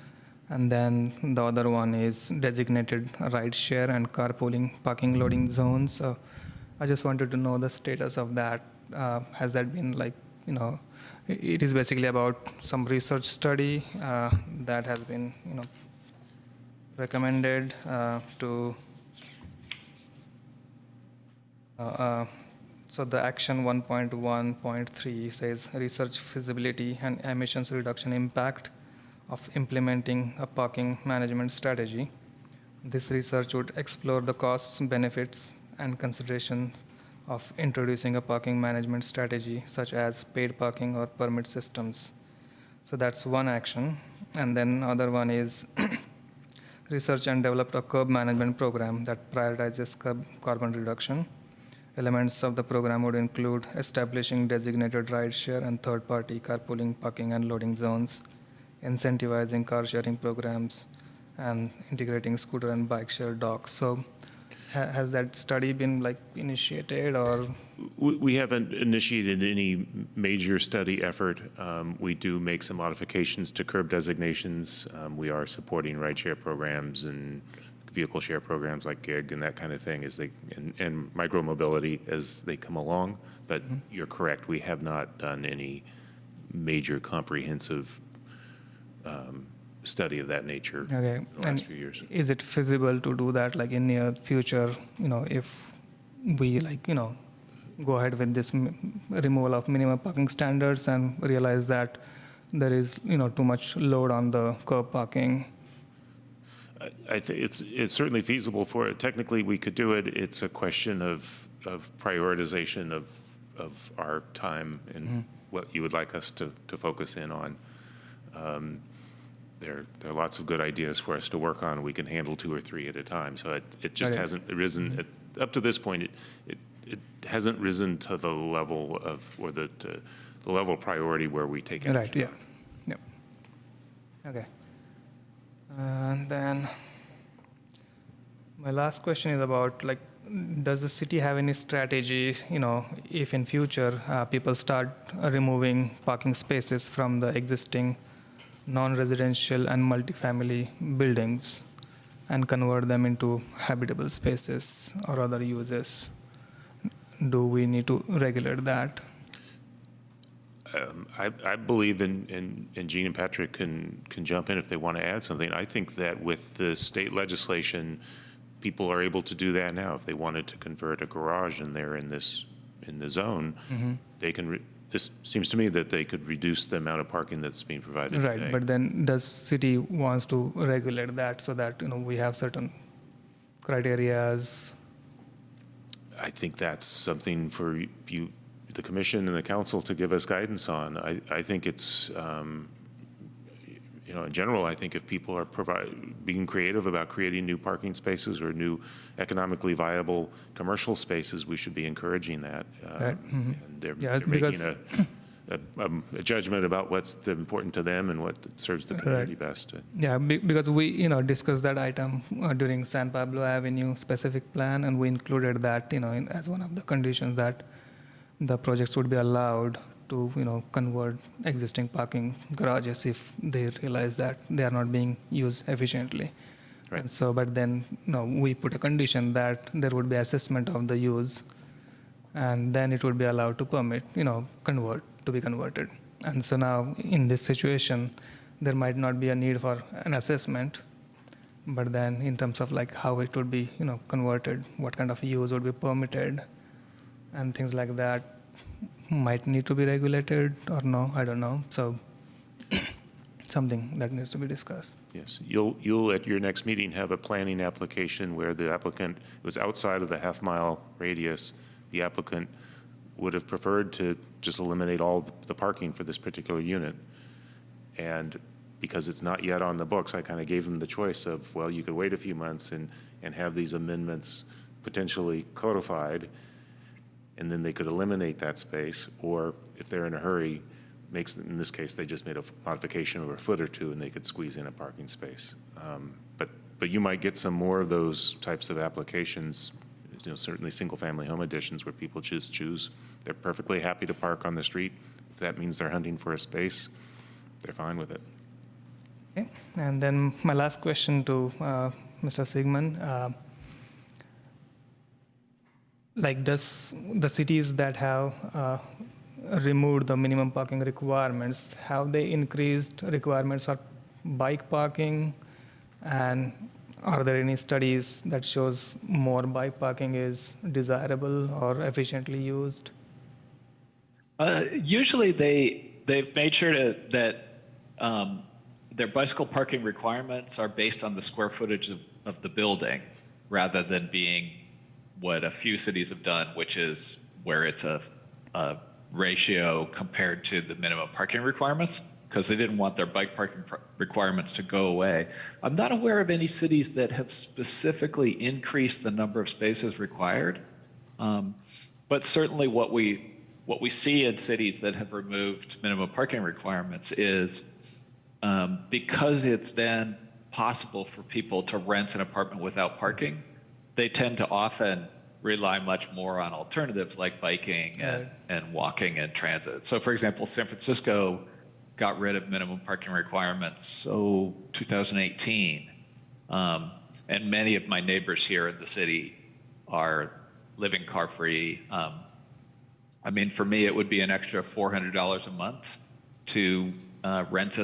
[SPEAKER 3] And then the other one is designated ride share and carpooling parking loading zones. So I just wanted to know the status of that. Has that been it is basically about some research study that has been recommended to so the action 1.1.3 says research feasibility and emissions reduction impact of implementing a parking management strategy. This research would explore the costs, benefits, and considerations of introducing a parking management strategy such as paid parking or permit systems. So that's one action. And then other one is research and developed a curb management program that prioritizes carbon reduction. Elements of the program would include establishing designated ride share and third-party carpooling, parking, and loading zones, incentivizing car sharing programs, and integrating scooter and bike share docks. So has that study been initiated, or?
[SPEAKER 5] We haven't initiated any major study effort. We do make some modifications to curb designations. We are supporting rideshare programs and vehicle share programs like gig and that kind of thing and micromobility as they come along. But you're correct, we have not done any major comprehensive study of that nature in the last few years.
[SPEAKER 3] Is it feasible to do that in near future, if we go ahead with this removal of minimum parking standards and realize that there is too much load on the curb parking?
[SPEAKER 5] I think it's certainly feasible for it. Technically, we could do it. It's a question of prioritization of our time and what you would like us to focus in on. There are lots of good ideas for us to work on. We can handle 2 or 3 at a time. So it just hasn't risen up to this point. It hasn't risen to the level of or the level of priority where we take action.
[SPEAKER 3] Right. Yeah. Okay. And then my last question is about does the city have any strategy, if in future people start removing parking spaces from the existing non-residential and multifamily buildings and convert them into habitable spaces or other uses? Do we need to regulate that?
[SPEAKER 5] I believe in Gene and Patrick can jump in if they want to add something. I think that with the state legislation, people are able to do that now. If they wanted to convert a garage in there in the zone, they can. This seems to me that they could reduce the amount of parking that's being provided
[SPEAKER 3] Right,
[SPEAKER 5] today.
[SPEAKER 3] but then does city wants to regulate that so that we have certain criterias?
[SPEAKER 5] I think that's something for you, the commission and the council, to give us guidance on. I think it's, in general, I think if people are being creative about creating new parking spaces or new economically viable commercial spaces, we should be encouraging that.
[SPEAKER 3] Right.
[SPEAKER 5] And they're making
[SPEAKER 3] because-
[SPEAKER 5] a judgment about what's important to them and what serves the community best.
[SPEAKER 3] Yeah, because we, discussed that item during San Pablo Avenue specific plan, and we included that, as one of the conditions that the projects would be allowed to, convert existing parking garages if they realize that they are not being used efficiently.
[SPEAKER 5] Right.
[SPEAKER 3] And so, but then, we put a condition that there would be assessment of the use, and then it would be allowed to permit, to be converted. And so now, in this situation, there might not be a need for an assessment, but then in terms of like how it would be, converted, what kind of use would be permitted, and things like that might need to be regulated or no, I don't know. So something that needs to be discussed.
[SPEAKER 5] Yes, you'll at your next meeting have a planning application where the applicant was outside of the half-mile radius. The applicant would have preferred to just eliminate all the parking for this particular unit. And because it's not yet on the books, I kind of gave them the choice of, well, you could wait a few months and have these amendments potentially codified, and then they could eliminate that space, or if they're in a hurry, in this case, they just made a modification of a foot or two and they could squeeze in a parking space. But you might get some more of those types of applications, certainly single-family home additions where people just choose. They're perfectly happy to park on the street. If that means they're hunting for a space, they're fine with it.
[SPEAKER 3] Okay. And then my last question to Mr. Sigmund. Does the cities that have removed the minimum parking requirements, have they increased requirements for bike parking? And are there any studies that shows more bike parking is desirable or efficiently used?
[SPEAKER 8] Usually they've made sure that their bicycle parking requirements are based on the square footage of the building rather than being what a few cities have done, which is where it's a ratio compared to the minimum parking requirements, because they didn't want their bike parking requirements to go away. I'm not aware of any cities that have specifically increased the number of spaces required, but certainly what we see in cities that have removed minimum parking requirements is because it's then possible for people to rent an apartment without parking, they tend to often rely much more on alternatives like biking and walking and transit. So for example, San Francisco got rid of minimum parking requirements, 2018. And many of my neighbors here in the city are living car-free. I mean, for me, it would be an extra $400 a month to rent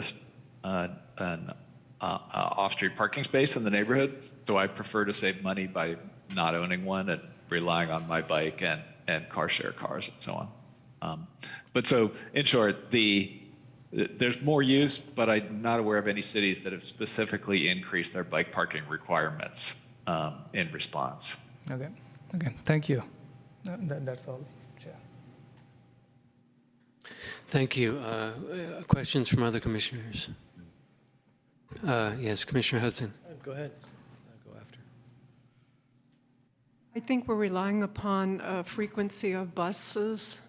[SPEAKER 8] an off-street parking space in the neighborhood. So I prefer to save money by not owning one and relying on my bike and car share cars and so on. But so in short, there's more use, but I'm not aware of any cities that have specifically increased their bike parking requirements in response.
[SPEAKER 3] Okay, thank you. That's all, Chair.
[SPEAKER 1] Thank you. Questions from other commissioners? Yes, Commissioner Hudson.
[SPEAKER 4] Go ahead. I'll go after.
[SPEAKER 2] I think we're relying upon a frequency of buses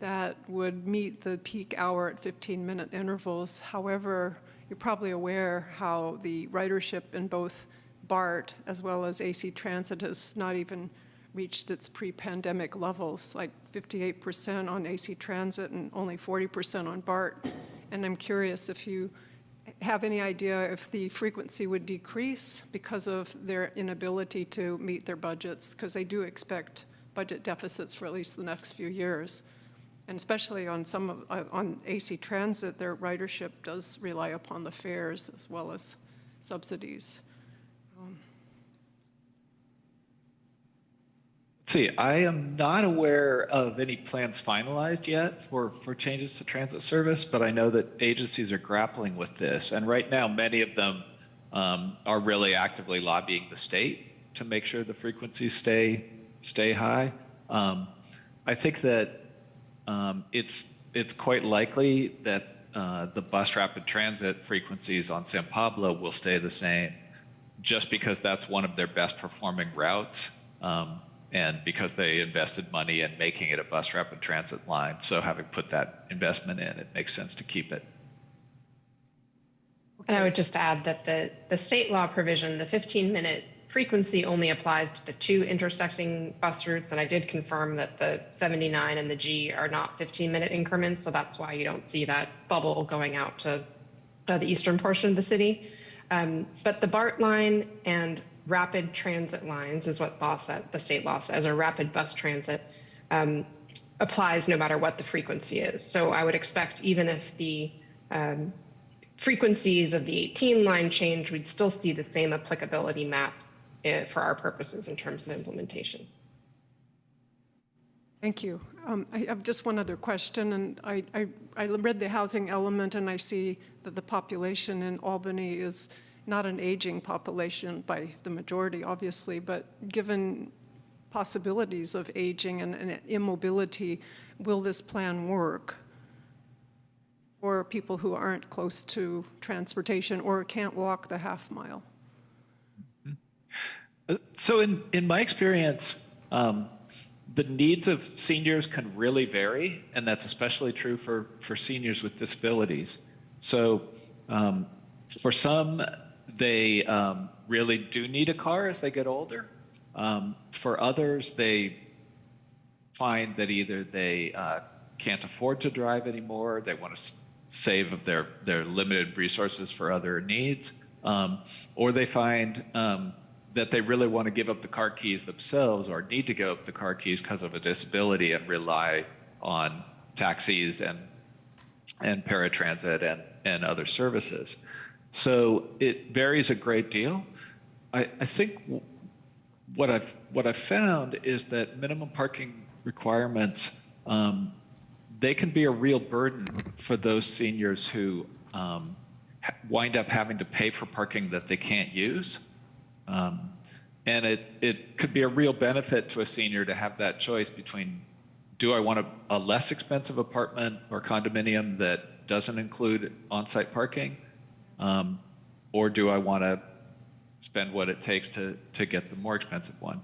[SPEAKER 2] that would meet the peak hour at 15-minute intervals. However, you're probably aware how the ridership in both BART as well as AC Transit has not even reached its pre-pandemic levels, like 58% on AC Transit and only 40% on BART. And I'm curious if you have any idea if the frequency would decrease because of their inability to meet their budgets, because they do expect budget deficits for at least the next few years. And especially on on AC Transit, their ridership does rely upon the fares as well as subsidies.
[SPEAKER 8] See, I am not aware of any plans finalized yet for changes to transit service, but I know that agencies are grappling with this. And right now, many of them are really actively lobbying the state to make sure the frequencies stay high. I think that it's quite likely that the bus rapid transit frequencies on San Pablo will stay the same, just because that's one of their best performing routes. And because they invested money in making it a bus rapid transit line. So having put that investment in, it makes sense to keep it.
[SPEAKER 7] And I would just add that the state law provision, the 15-minute frequency, only applies to the 2 intersecting bus routes. And I did confirm that the 79 and the G are not 15-minute increments. So that's why you don't see that bubble going out to the eastern portion of the city. But the BART line and rapid transit lines is what the state law says, or rapid bus transit, applies no matter what the frequency is. So I would expect even if the frequencies of the 18 line change, we'd still see the same applicability map for our purposes in terms of implementation.
[SPEAKER 2] Thank you. I have just one other question, and I read the housing element, and I see that the population in Albany is not an aging population by the majority, obviously, but given possibilities of aging and immobility, will this plan work for people who aren't close to transportation or can't walk the half mile?
[SPEAKER 8] So in my experience, the needs of seniors can really vary, and that's especially true for seniors with disabilities. So for some, they really do need a car as they get older. For others, they find that either they can't afford to drive anymore, they want to save of their limited resources for other needs, or they find that they really want to give up the car keys themselves or need to give up the car keys because of a disability and rely on taxis and paratransit and other services. So it varies a great deal. I think what I've found is that minimum parking requirements, they can be a real burden for those seniors who wind up having to pay for parking that they can't use. And it could be a real benefit to a senior to have that choice between, do I want a less expensive apartment or condominium that doesn't include on-site parking? Or do I want to spend what it takes to get the more expensive one?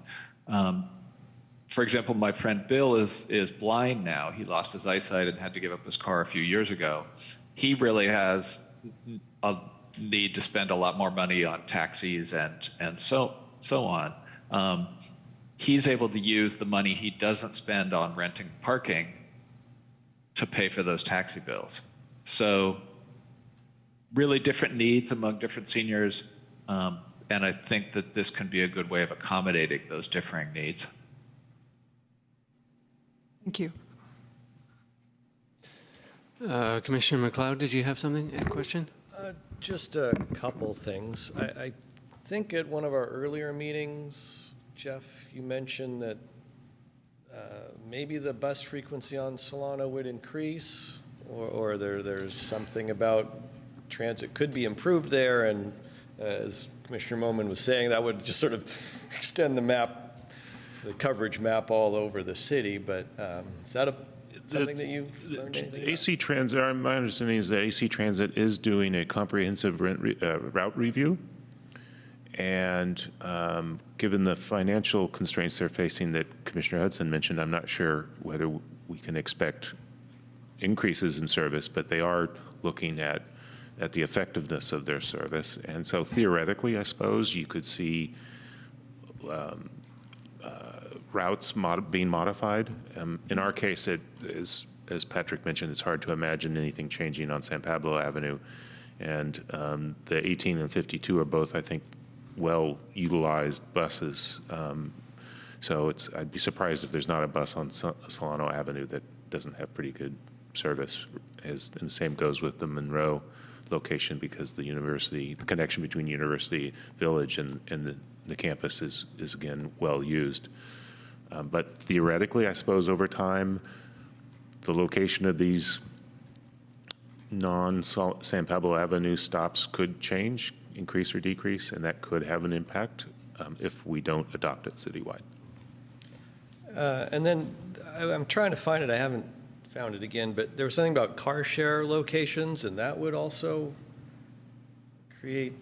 [SPEAKER 8] For example, my friend Bill is blind now. He lost his eyesight and had to give up his car a few years ago. He really has a need to spend a lot more money on taxis and so on. He's able to use the money he doesn't spend on renting parking to pay for those taxi bills. So really different needs among different seniors, and I think that this can be a good way of accommodating those differing needs.
[SPEAKER 2] Thank you.
[SPEAKER 1] Commissioner McLeod, did you have something, a question?
[SPEAKER 4] Just a couple things. I think at one of our earlier meetings, Jeff, you mentioned that maybe the bus frequency on Solano would increase, or there's something about transit could be improved there, and as Commissioner Moman was saying, that would just sort of extend the map, the coverage map all over the city, but is that something that you've learned anything about?
[SPEAKER 5] AC Transit, my understanding is that AC Transit is doing a comprehensive route review. And given the financial constraints they're facing that Commissioner Hudson mentioned, I'm not sure whether we can expect increases in service, but they are looking at the effectiveness of their service. And so theoretically, I suppose, you could see routes being modified. In our case, it is, as Patrick mentioned, it's hard to imagine anything changing on San Pablo Avenue. And the 18 and 52 are both, I think, well-utilized buses. So I'd be surprised if there's not a bus on Solano Avenue that doesn't have pretty good service. And the same goes with the Monroe location, because the connection between University Village and the campus is again well used. But theoretically, I suppose over time, the location of these non-San Pablo Avenue stops could change, increase or decrease, and that could have an impact if we don't adopt it citywide.
[SPEAKER 4] And then I'm trying to find it. I haven't found it again, but there was something about car share locations, and that would also create,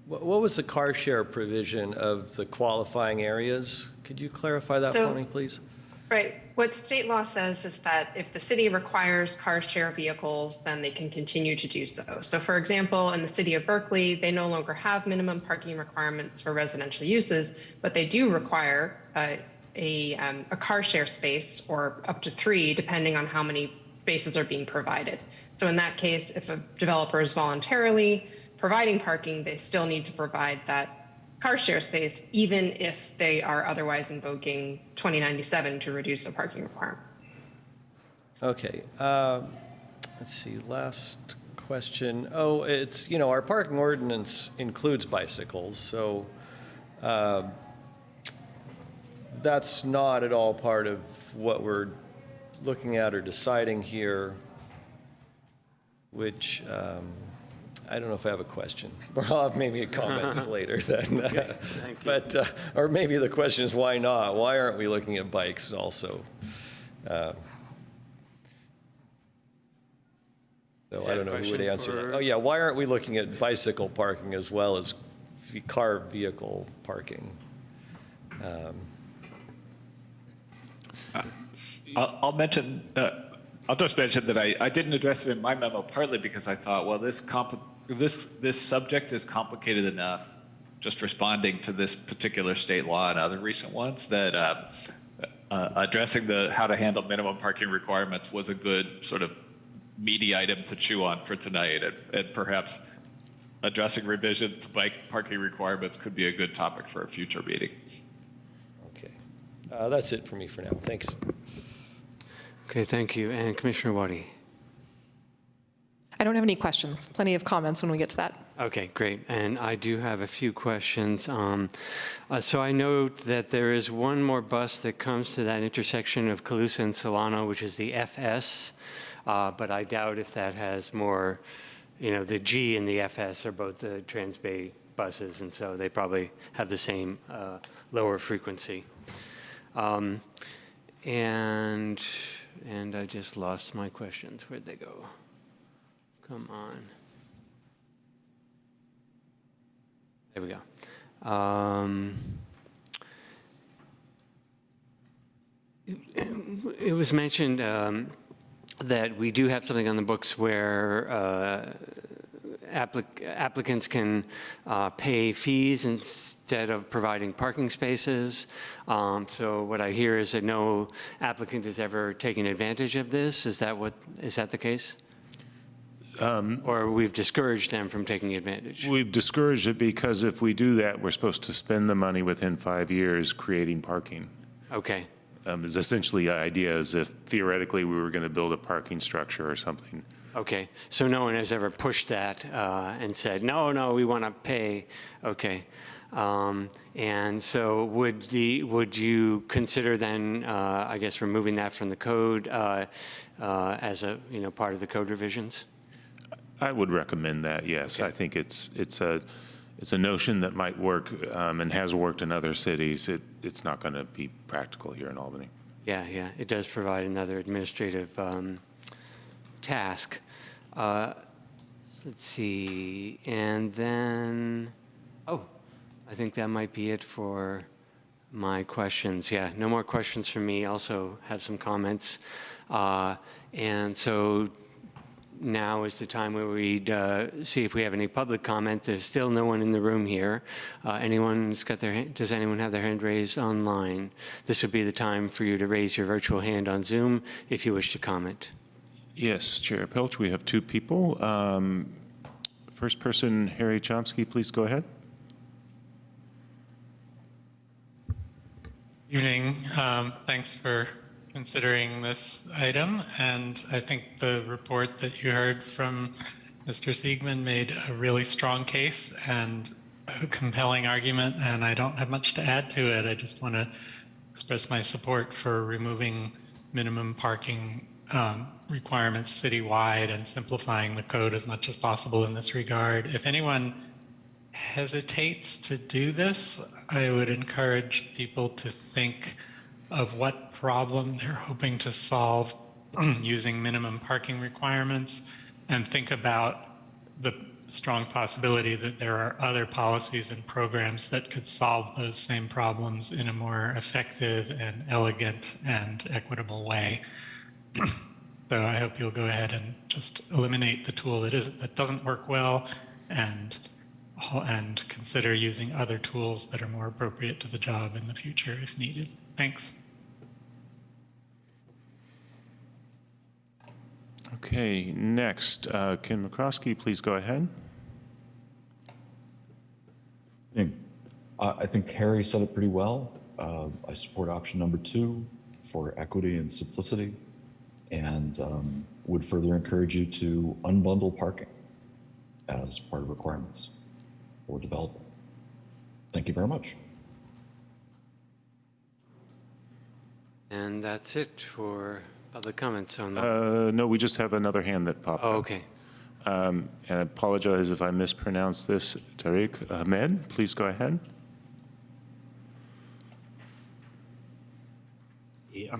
[SPEAKER 4] what was the car share provision of the qualifying areas? Could you clarify that for me, please?
[SPEAKER 7] Right. What state law says is that if the city requires car share vehicles, then they can continue to do so. So for example, in the city of Berkeley, they no longer have minimum parking requirements for residential uses, but they do require a car share space, or up to 3, depending on how many spaces are being provided. So in that case, if a developer is voluntarily providing parking, they still need to provide that car share space, even if they are otherwise invoking 2097 to reduce a parking requirement.
[SPEAKER 4] Okay. Let's see, last question. Oh, it's, our parking ordinance includes bicycles, so that's not at all part of what we're looking at or deciding here, which I don't know if I have a question, or I'll have maybe comments later then.
[SPEAKER 1] Okay, thank you.
[SPEAKER 4] But, or maybe the question is, why not? Why aren't we looking at bikes also? So I don't know who would answer that. Oh yeah, why aren't we looking at bicycle parking as well as car vehicle parking?
[SPEAKER 8] I'll mention, I'll just mention that I didn't address it in my memo, partly because I thought, well, this subject is complicated enough, just responding to this particular state law and other recent ones, that addressing how to handle minimum parking requirements was a good sort of meaty item to chew on for tonight, and perhaps addressing revisions to bike parking requirements could be a good topic for a future meeting.
[SPEAKER 4] Okay, that's it for me for now. Thanks.
[SPEAKER 1] Okay, thank you. And Commissioner Waddy.
[SPEAKER 6] I don't have any questions. Plenty of comments when we get to that.
[SPEAKER 1] Okay, great. And I do have a few questions. So I note that there is one more bus that comes to that intersection of Calusa and Solano, which is the FS, but I doubt if that has more, the G and the FS are both the Transbay buses, and so they probably have the same lower frequency. And I just lost my questions. Where'd they go? Come on. There we go. It was mentioned that we do have something on the books where applicants can pay fees instead of providing parking spaces. So what I hear is that no applicant has ever taken advantage of this. Is that the case? Or we've discouraged them from taking advantage?
[SPEAKER 5] We've discouraged it because if we do that, we're supposed to spend the money within 5 years creating parking.
[SPEAKER 1] Okay.
[SPEAKER 5] Is essentially the idea is if theoretically we were going to build a parking structure or something.
[SPEAKER 1] Okay. So no one has ever pushed that and said, no, we want to pay. Okay. And so would you consider then, I guess, removing that from the code as a part of the code revisions?
[SPEAKER 5] I would recommend that, yes.
[SPEAKER 1] Okay.
[SPEAKER 5] I think it's a notion that might work and has worked in other cities. It's not going to be practical here in Albany.
[SPEAKER 1] Yeah. It does provide another administrative task. Let's see. And then, I think that might be it for my questions. Yeah, no more questions from me. Also have some comments. And so now is the time where we'd see if we have any public comment. There's still no one in the room here. Does anyone have their hand raised online? This would be the time for you to raise your virtual hand on Zoom if you wish to comment.
[SPEAKER 5] Yes, Chair Pilch, we have two people. First person, Harry Chomsky, please go ahead.
[SPEAKER 9] Evening. Thanks for considering this item. And I think the report that you heard from Mr. Siegman made a really strong case and a compelling argument. And I don't have much to add to it. I just want to express my support for removing minimum parking requirements citywide and simplifying the code as much as possible in this regard. If anyone hesitates to do this, I would encourage people to think of what problem they're hoping to solve using minimum parking requirements, and think about the strong possibility that there are other policies and programs that could solve those same problems in a more effective and elegant and equitable way. So I hope you'll go ahead and just eliminate the tool that doesn't work well, and consider using other tools that are more appropriate to the job in the future if needed. Thanks.
[SPEAKER 5] Okay, next, Kim McCroskey, please go ahead.
[SPEAKER 10] I think Harry said it pretty well. I support option number 2 for equity and simplicity, and would further encourage you to unbundle parking as part of requirements for development. Thank you very much.
[SPEAKER 1] And that's it for public comments on that.
[SPEAKER 5] No, we just have another hand that popped
[SPEAKER 1] Oh,
[SPEAKER 5] up.
[SPEAKER 1] okay.
[SPEAKER 5] And I apologize if I mispronounced this. Tariq Ahmed, please go ahead.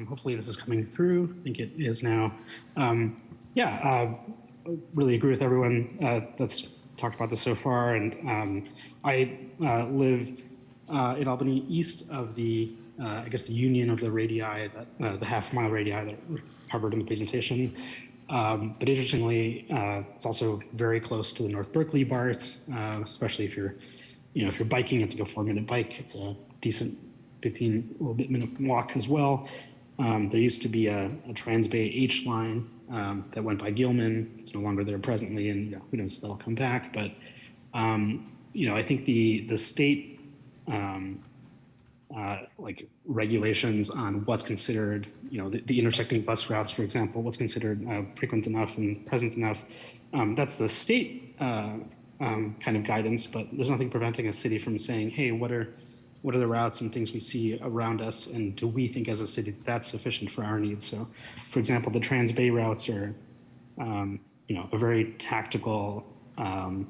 [SPEAKER 11] Hopefully this is coming through. I think it is now. Really agree with everyone that's talked about this so far. And I live in Albany, east of the, I guess, the union of the radii, that the half-mile radii that were covered in the presentation. But interestingly, it's also very close to the North Berkeley BART, especially if you're biking. It's like a 4-minute bike. It's a decent 15-minute walk as well. There used to be a Transbay H line that went by Gilman. It's no longer there presently, and who knows if that'll come back. But I think the state regulations on what's considered, the intersecting bus routes, for example, what's considered frequent enough and present enough. That's the state kind of guidance, but there's nothing preventing a city from saying, hey, what are the routes and things we see around us, and do we think as a city that's sufficient for our needs? So, for example, the Transbay routes are, a very tactical, route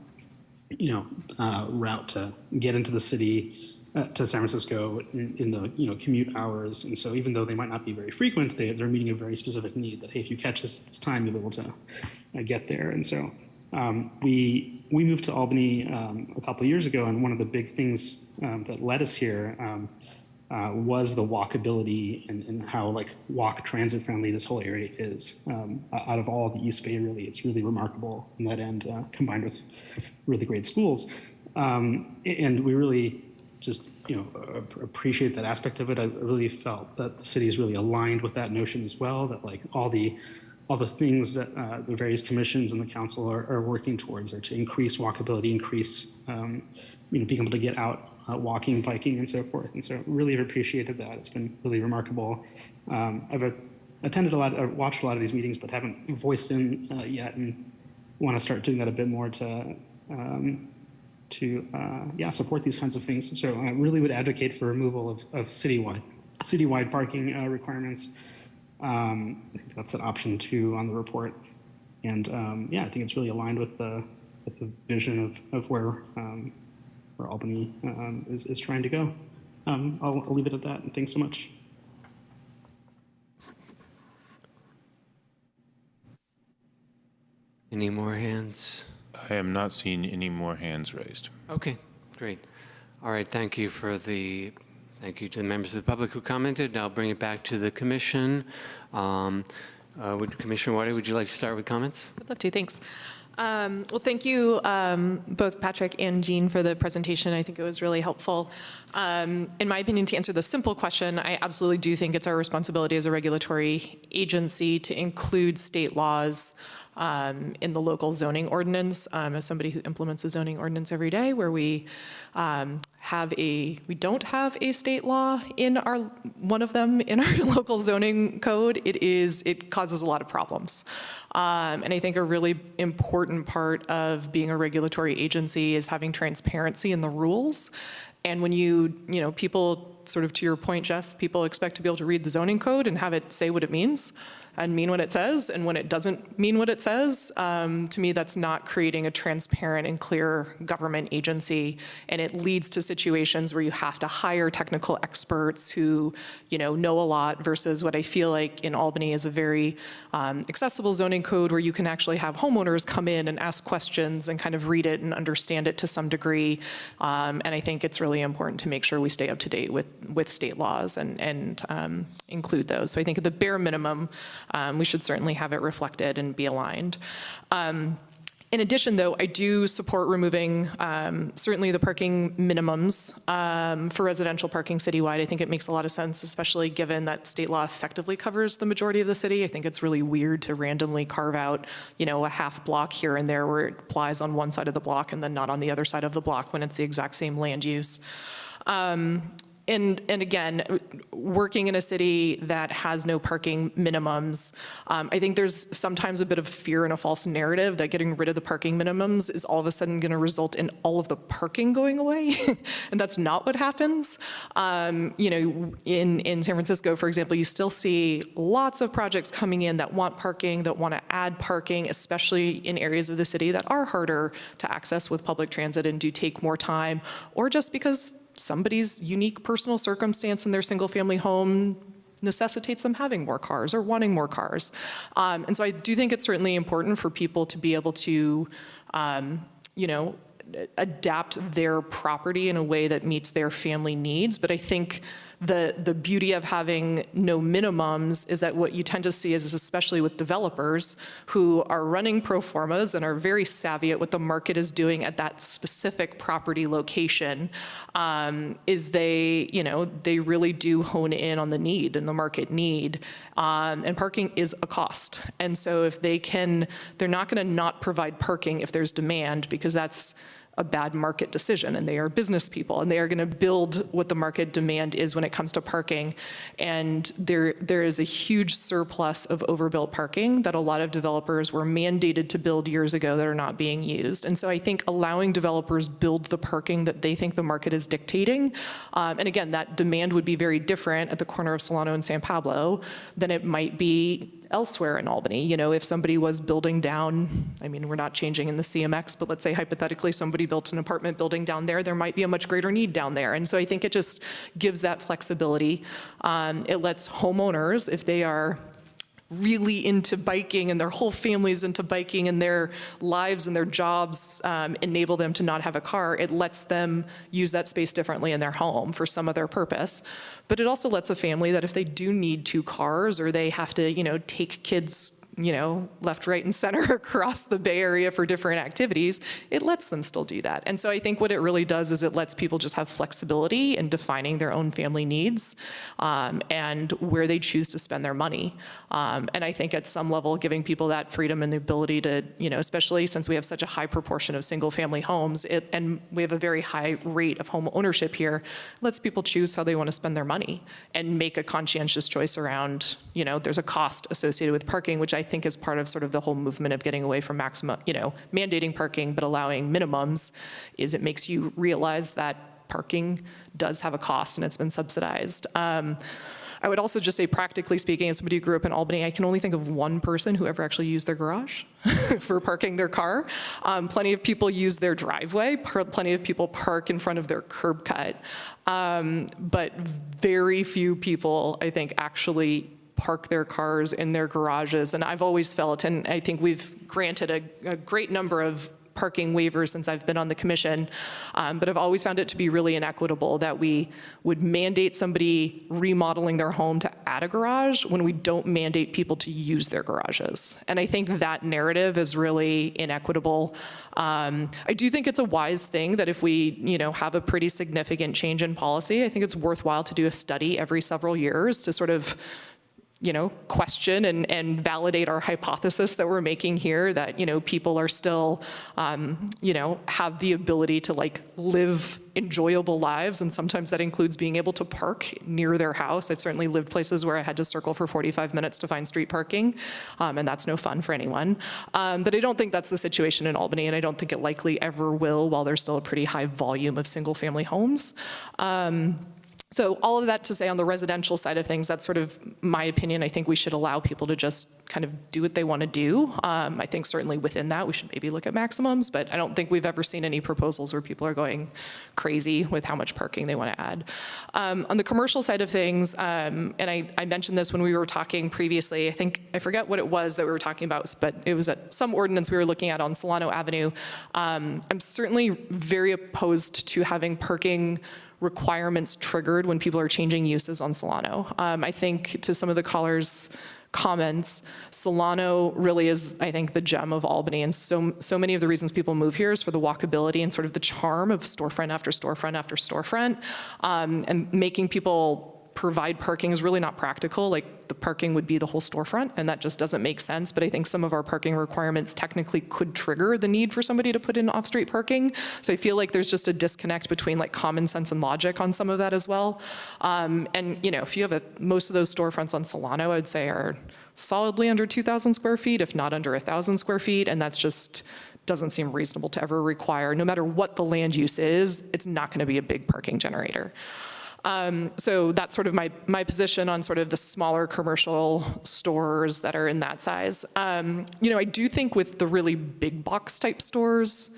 [SPEAKER 11] to get into the city to San Francisco in the commute hours. And so, even though they might not be very frequent, they're meeting a very specific need. That hey, if you catch this time, you'll be able to get there. And so, we moved to Albany a couple of years ago, and one of the big things that led us here was the walkability and how walk transit friendly this whole area is. Out of all the East Bay, really, it's really remarkable in that end, combined with really great schools. And we really just appreciate that aspect of it. I really felt that the city is really aligned with that notion as well. That all the things that the various commissions and the council are working towards are to increase walkability, increase being able to get out walking, biking, and so forth. And so really have appreciated that. It's been really remarkable. I've attended watched a lot of these meetings, but haven't voiced in yet, and want to start doing that a bit more to support these kinds of things. So I really would advocate for removal of citywide parking requirements. I think that's an option 2 on the report. And I think it's really aligned with the vision of where Albany is trying to go. I'll leave it at that, and thanks so much.
[SPEAKER 1] Any more hands?
[SPEAKER 5] I am not seeing any more hands raised.
[SPEAKER 1] Okay, great. All right, thank you to the members of the public who commented. I'll bring it back to the commission. Commissioner Waddy, would you like to start with comments?
[SPEAKER 6] I'd love to, thanks. Well, thank you, both Patrick and Jean, for the presentation. I think it was really helpful. In my opinion, to answer the simple question, I absolutely do think it's our responsibility as a regulatory agency to include state laws in the local zoning ordinance. As somebody who implements a zoning ordinance every day, where we don't have a state law in one of them in our local zoning code, it causes a lot of problems. And I think a really important part of being a regulatory agency is having transparency in the rules. And when people, sort of to your point, Jeff, people expect to be able to read the zoning code and have it say what it means and mean what it says. And when it doesn't mean what it says, to me, that's not creating a transparent and clear government agency. And it leads to situations where you have to hire technical experts who, know a lot, versus what I feel like in Albany is a very accessible zoning code where you can actually have homeowners come in and ask questions and kind of read it and understand it to some degree. And I think it's really important to make sure we stay up to date with state laws and include those. So I think at the bare minimum, we should certainly have it reflected and be aligned. In addition, though, I do support removing certainly the parking minimums for residential parking citywide. I think it makes a lot of sense, especially given that state law effectively covers the majority of the city. I think it's really weird to randomly carve out, a half block here and there where it applies on one side of the block and then not on the other side of the block when it's the exact same land use. And again, working in a city that has no parking minimums, I think there's sometimes a bit of fear and a false narrative that getting rid of the parking minimums is all of a sudden going to result in all of the parking going away. And that's not what happens. In San Francisco, for example, you still see lots of projects coming in that want parking, that want to add parking, especially in areas of the city that are harder to access with public transit and do take more time, or just because somebody's unique personal circumstance in their single-family home necessitates them having more cars or wanting more cars. And so I do think it's certainly important for people to be able to, adapt their property in a way that meets their family needs. But I think the beauty of having no minimums is that what you tend to see is, especially with developers who are running pro formas and are very savvy at what the market is doing at that specific property location, is they really do hone in on the need and the market need. And parking is a cost. And so if they're not going to not provide parking if there's demand, because that's a bad market decision, and they are business people, and they are going to build what the market demand is when it comes to parking. And there is a huge surplus of overbuilt parking that a lot of developers were mandated to build years ago that are not being used. And so I think allowing developers build the parking that they think the market is dictating, and again, that demand would be very different at the corner of Solano and San Pablo than it might be elsewhere in Albany. If somebody was building down, we're not changing in the CMX, but let's say hypothetically somebody built an apartment building down there might be a much greater need down there. And so I think it just gives that flexibility. It lets homeowners, if they are really into biking and their whole family's into biking and their lives and their jobs enable them to not have a car, it lets them use that space differently in their home for some other purpose. But it also lets a family that if they do need 2 cars or they have to, take kids left, right, and center across the Bay Area for different activities, it lets them still do that. And so I think what it really does is it lets people just have flexibility in defining their own family needs and where they choose to spend their money. And I think at some level, giving people that freedom and the ability to, especially since we have such a high proportion of single-family homes, and we have a very high rate of home ownership here, lets people choose how they want to spend their money and make a conscientious choice around, there's a cost associated with parking, which I think is part of sort of the whole movement of getting away from maximum, mandating parking, but allowing minimums, is it makes you realize that parking does have a cost and it's been subsidized. I would also just say, practically speaking, as somebody who grew up in Albany, I can only think of one person who ever actually used their garage for parking their car. Plenty of people use their driveway. Plenty of people park in front of their curb cut. But very few people, I think, actually park their cars in their garages. And I've always felt, and I think we've granted a great number of parking waivers since I've been on the commission, but I've always found it to be really inequitable that we would mandate somebody remodeling their home to add add a garage when we don't mandate people to use their garages. And I think that narrative is really inequitable. I do think it's a wise thing that if we, have a pretty significant change in policy, I think it's worthwhile to do a study every several years to sort of question and validate our hypothesis that we're making here, that, people are still, have the ability to live enjoyable lives. And sometimes that includes being able to park near their house. I've certainly lived places where I had to circle for 45 minutes to find street parking. And that's no fun for anyone. But I don't think that's the situation in Albany. And I don't think it likely ever will while there's still a pretty high volume of single family homes. So all of that to say, on the residential side of things, that's sort of my opinion. I think we should allow people to just kind of do what they want to do. I think certainly within that, we should maybe look at maximums, but I don't think we've ever seen any proposals where people are going crazy with how much parking they want to add. On the commercial side of things, and I mentioned this when we were talking previously, I forget what it was that we were talking about, but it was at some ordinance we were looking at on Solano Avenue. I'm certainly very opposed to having parking requirements triggered when people are changing uses on Solano. I think to some of the callers' comments, Solano really is, I think, the gem of Albany, and so many of the reasons people move here is for the walkability and sort of the charm of storefront after storefront after storefront, and making people provide parking is really not practical. The parking would be the whole storefront, and that just doesn't make sense. But I think some of our parking requirements technically could trigger the need for somebody to put in off-street parking. So I feel like there's just a disconnect between common sense and logic on some of that as well. And if you have most of those storefronts on Solano, I would say are solidly under 2,000 square feet, if not under 1,000 square feet, and that's just doesn't seem reasonable to ever require. No matter what the land use is, it's not going to be a big parking generator. So that's sort of my position on sort of the smaller commercial stores that are in that size. I do think with the really big box type stores,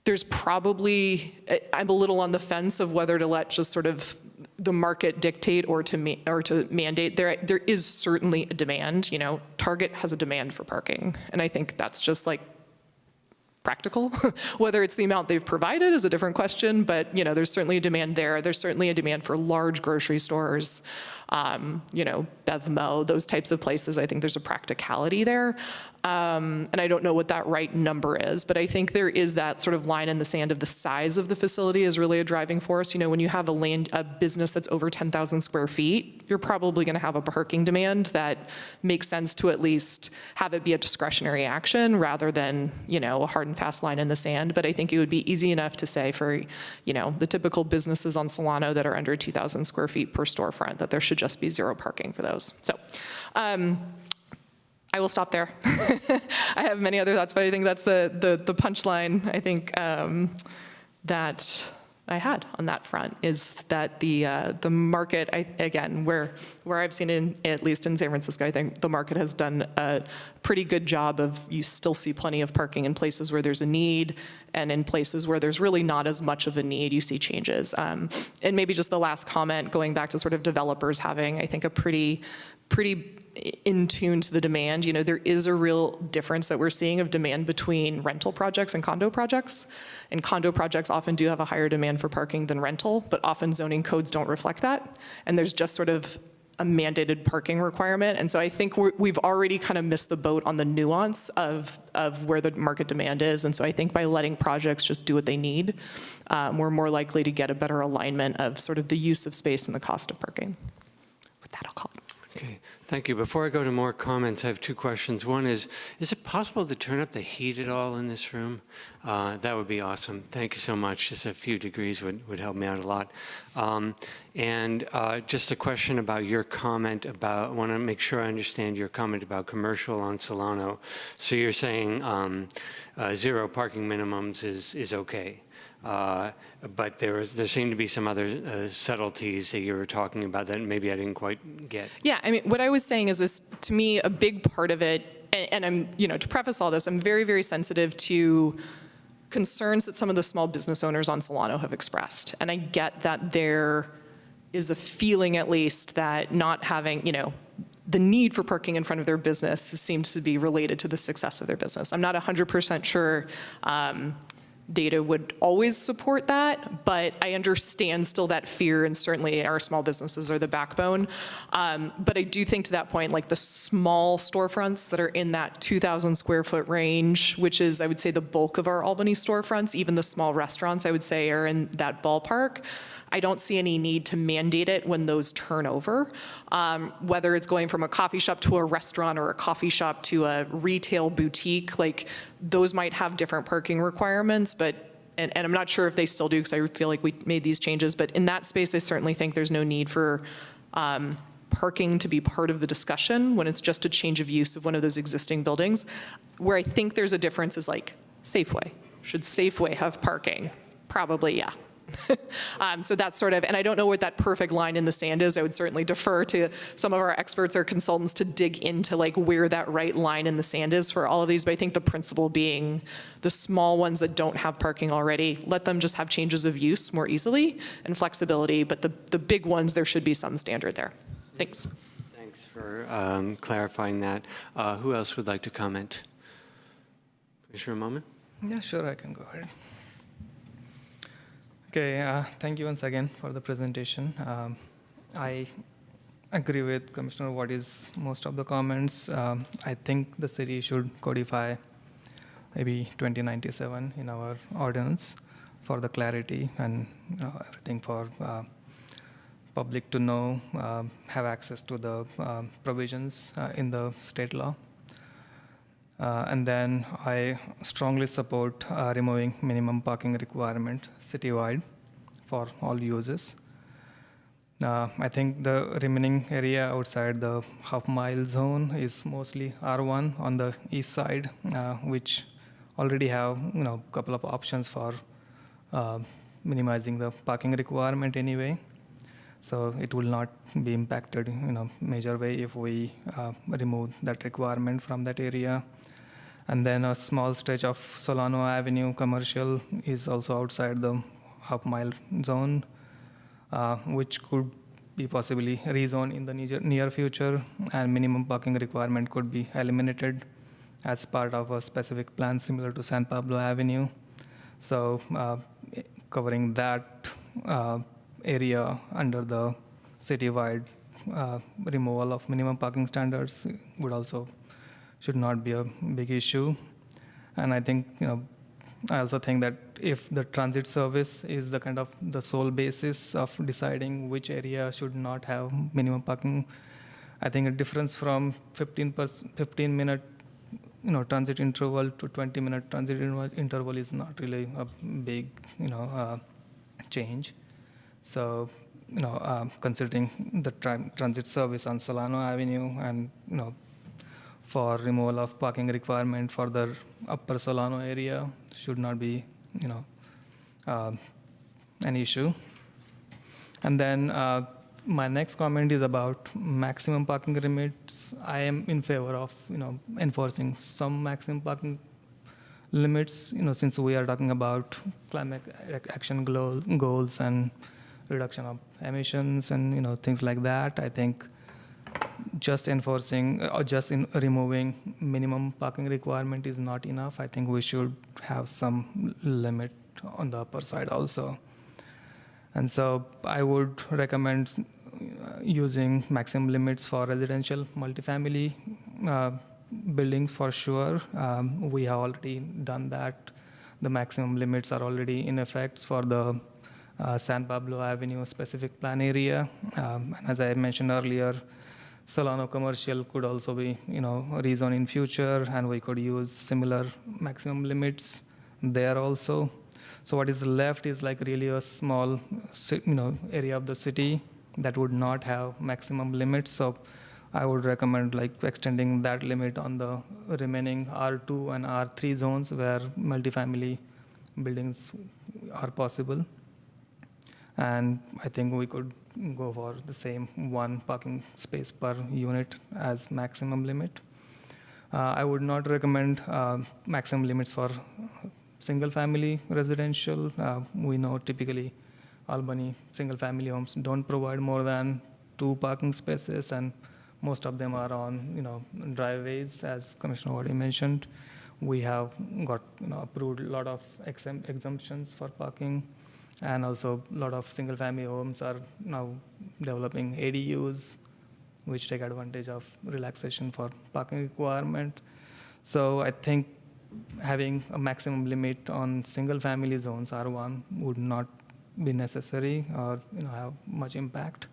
[SPEAKER 6] there's probably, I'm a little on the fence of whether to let just sort of the market dictate or to mandate. There is certainly a demand. Target has a demand for parking, and I think that's just practical. Whether it's the amount they've provided is a different question, but there's certainly a demand there. There's certainly a demand for large grocery stores, BevMo, those types of places. I think there's a practicality there. And I don't know what that right number is, but I think there is that sort of line in the sand of the size of the facility is really a driving force. When you have a business that's over 10,000 square feet, you're probably going to have a parking demand that makes sense to at least have it be a discretionary action rather than, a hard and fast line in the sand. But I think it would be easy enough to say for, the typical businesses on Solano that are under 2,000 square feet per storefront, that there should just be zero parking for those. So, I will stop there. I have many other thoughts, but I think that's the punchline, I think, that I had on that front, is that the market, again, where I've seen it, at least in San Francisco, I think the market has done a pretty good job of, you still see plenty of parking in places where there's a need, and in places where there's really not as much of a need, you see changes. And maybe just the last comment, going back to sort of developers having, I think, a pretty in tune to the demand. There is a real difference that we're seeing of demand between rental projects and condo projects. And condo projects often do have a higher demand for parking than rental, but often zoning codes don't reflect that. And there's just sort of a mandated parking requirement. And so I think we've already kind of missed the boat on the nuance of where the market demand is. And so I think by letting projects just do what they need, we're more likely to get a better alignment of sort of the use of space and the cost of parking. With that, I'll call it.
[SPEAKER 1] Okay, thank you. Before I go to more comments, I have two questions. One is it possible to turn up the heat at all in this room? That would be awesome. Thank you so much. Just a few degrees would help me out a lot. And just a question about your comment about, I want to make sure I understand your comment about commercial on Solano. So you're saying zero parking minimums is okay. But there seem to be some other subtleties that you were talking about that maybe I didn't quite get.
[SPEAKER 6] Yeah, I mean, what I was saying is this, to me, a big part of it, and I'm, to preface all this, I'm very, very sensitive to concerns that some of the small business owners on Solano have expressed. And I get that there is a feeling, at least, that not having, the need for parking in front of their business seems to be related to the success of their business. I'm not 100% sure data would always support that, but I understand still that fear, and certainly our small businesses are the backbone. But I do think to that point, like the small storefronts that are in that 2,000 square foot range, which is, I would say, the bulk of our Albany storefronts, even the small restaurants, I would say, are in that ballpark. I don't see any need to mandate it when those turn over, whether it's going from a coffee shop to a restaurant or a coffee shop to a retail boutique, like those might have different parking requirements, but, and I'm not sure if they still do because I feel like we made these changes, but in that space, I certainly think there's no need for parking to be part of the discussion when it's just a change of use of one of those existing buildings. Where I think there's a difference is like Safeway. Should Safeway have parking? Probably, yeah. So that's sort of, and I don't know what that perfect line in the sand is. I would certainly defer to some of our experts or consultants to dig into like where that right line in the sand is for all of these. But I think the principle being the small ones that don't have parking already, let them just have changes of use more easily and flexibility. But the big ones, there should be some standard there. Thanks.
[SPEAKER 1] Thanks for clarifying that. Who else would like to comment? Please for a moment.
[SPEAKER 3] Yeah, sure, I can go ahead. Okay, thank you once again for the presentation. I agree with Commissioner Waddy's most of the comments. I think the city should codify maybe 2097 in our ordinance for the clarity and everything for public to know, have access to the provisions in the state law. And then I strongly support removing minimum parking requirement citywide for all uses. I think the remaining area outside the half-mile zone is mostly R1 on the east side, which already have a couple of options for minimizing the parking requirement anyway. So it will not be impacted in a major way if we remove that requirement from that area. And then a small stretch of Solano Avenue commercial is also outside the half-mile zone, which could be possibly rezoned in the near future, and minimum parking requirement could be eliminated as part of a specific plan similar to San Pablo Avenue. So covering that area under the citywide removal of minimum parking standards would also should not be a big issue. And I think, I also think that if the transit service is the kind of the sole basis of deciding which area should not have minimum parking, I think a difference from 15-minute transit interval to 20-minute transit interval is not really a big change. So considering the transit service on Solano Avenue and for removal of parking requirement for the upper Solano area should not be an issue. And then my next comment is about maximum parking limits. I am in favor of enforcing some maximum parking limits, since we are talking about climate action goals and reduction of emissions and things like that. I think just enforcing or just removing minimum parking requirement is not enough. I think we should have some limit on the upper side also. And so I would recommend using maximum limits for residential multifamily buildings for sure. We have already done that. The maximum limits are already in effect for the San Pablo Avenue specific plan area. And as I mentioned earlier, Solano commercial could also be, rezoned in future, and we could use similar maximum limits there also. So what is left is like really a small, area of the city that would not have maximum limits. So I would recommend like extending that limit on the remaining R2 and R3 zones where multifamily buildings are possible. And I think we could go for the same one parking space per unit as maximum limit. I would not recommend maximum limits for single-family residential. We know typically Albany single-family homes don't provide more than 2 parking spaces, and most of them are on driveways, as Commissioner Waddy mentioned. we have got approved a lot of exemptions for parking, and also a lot of single-family homes are now developing ADUs, which take advantage of relaxation for parking requirement. So I think having a maximum limit on single-family zones, R1, would not be necessary or have much impact.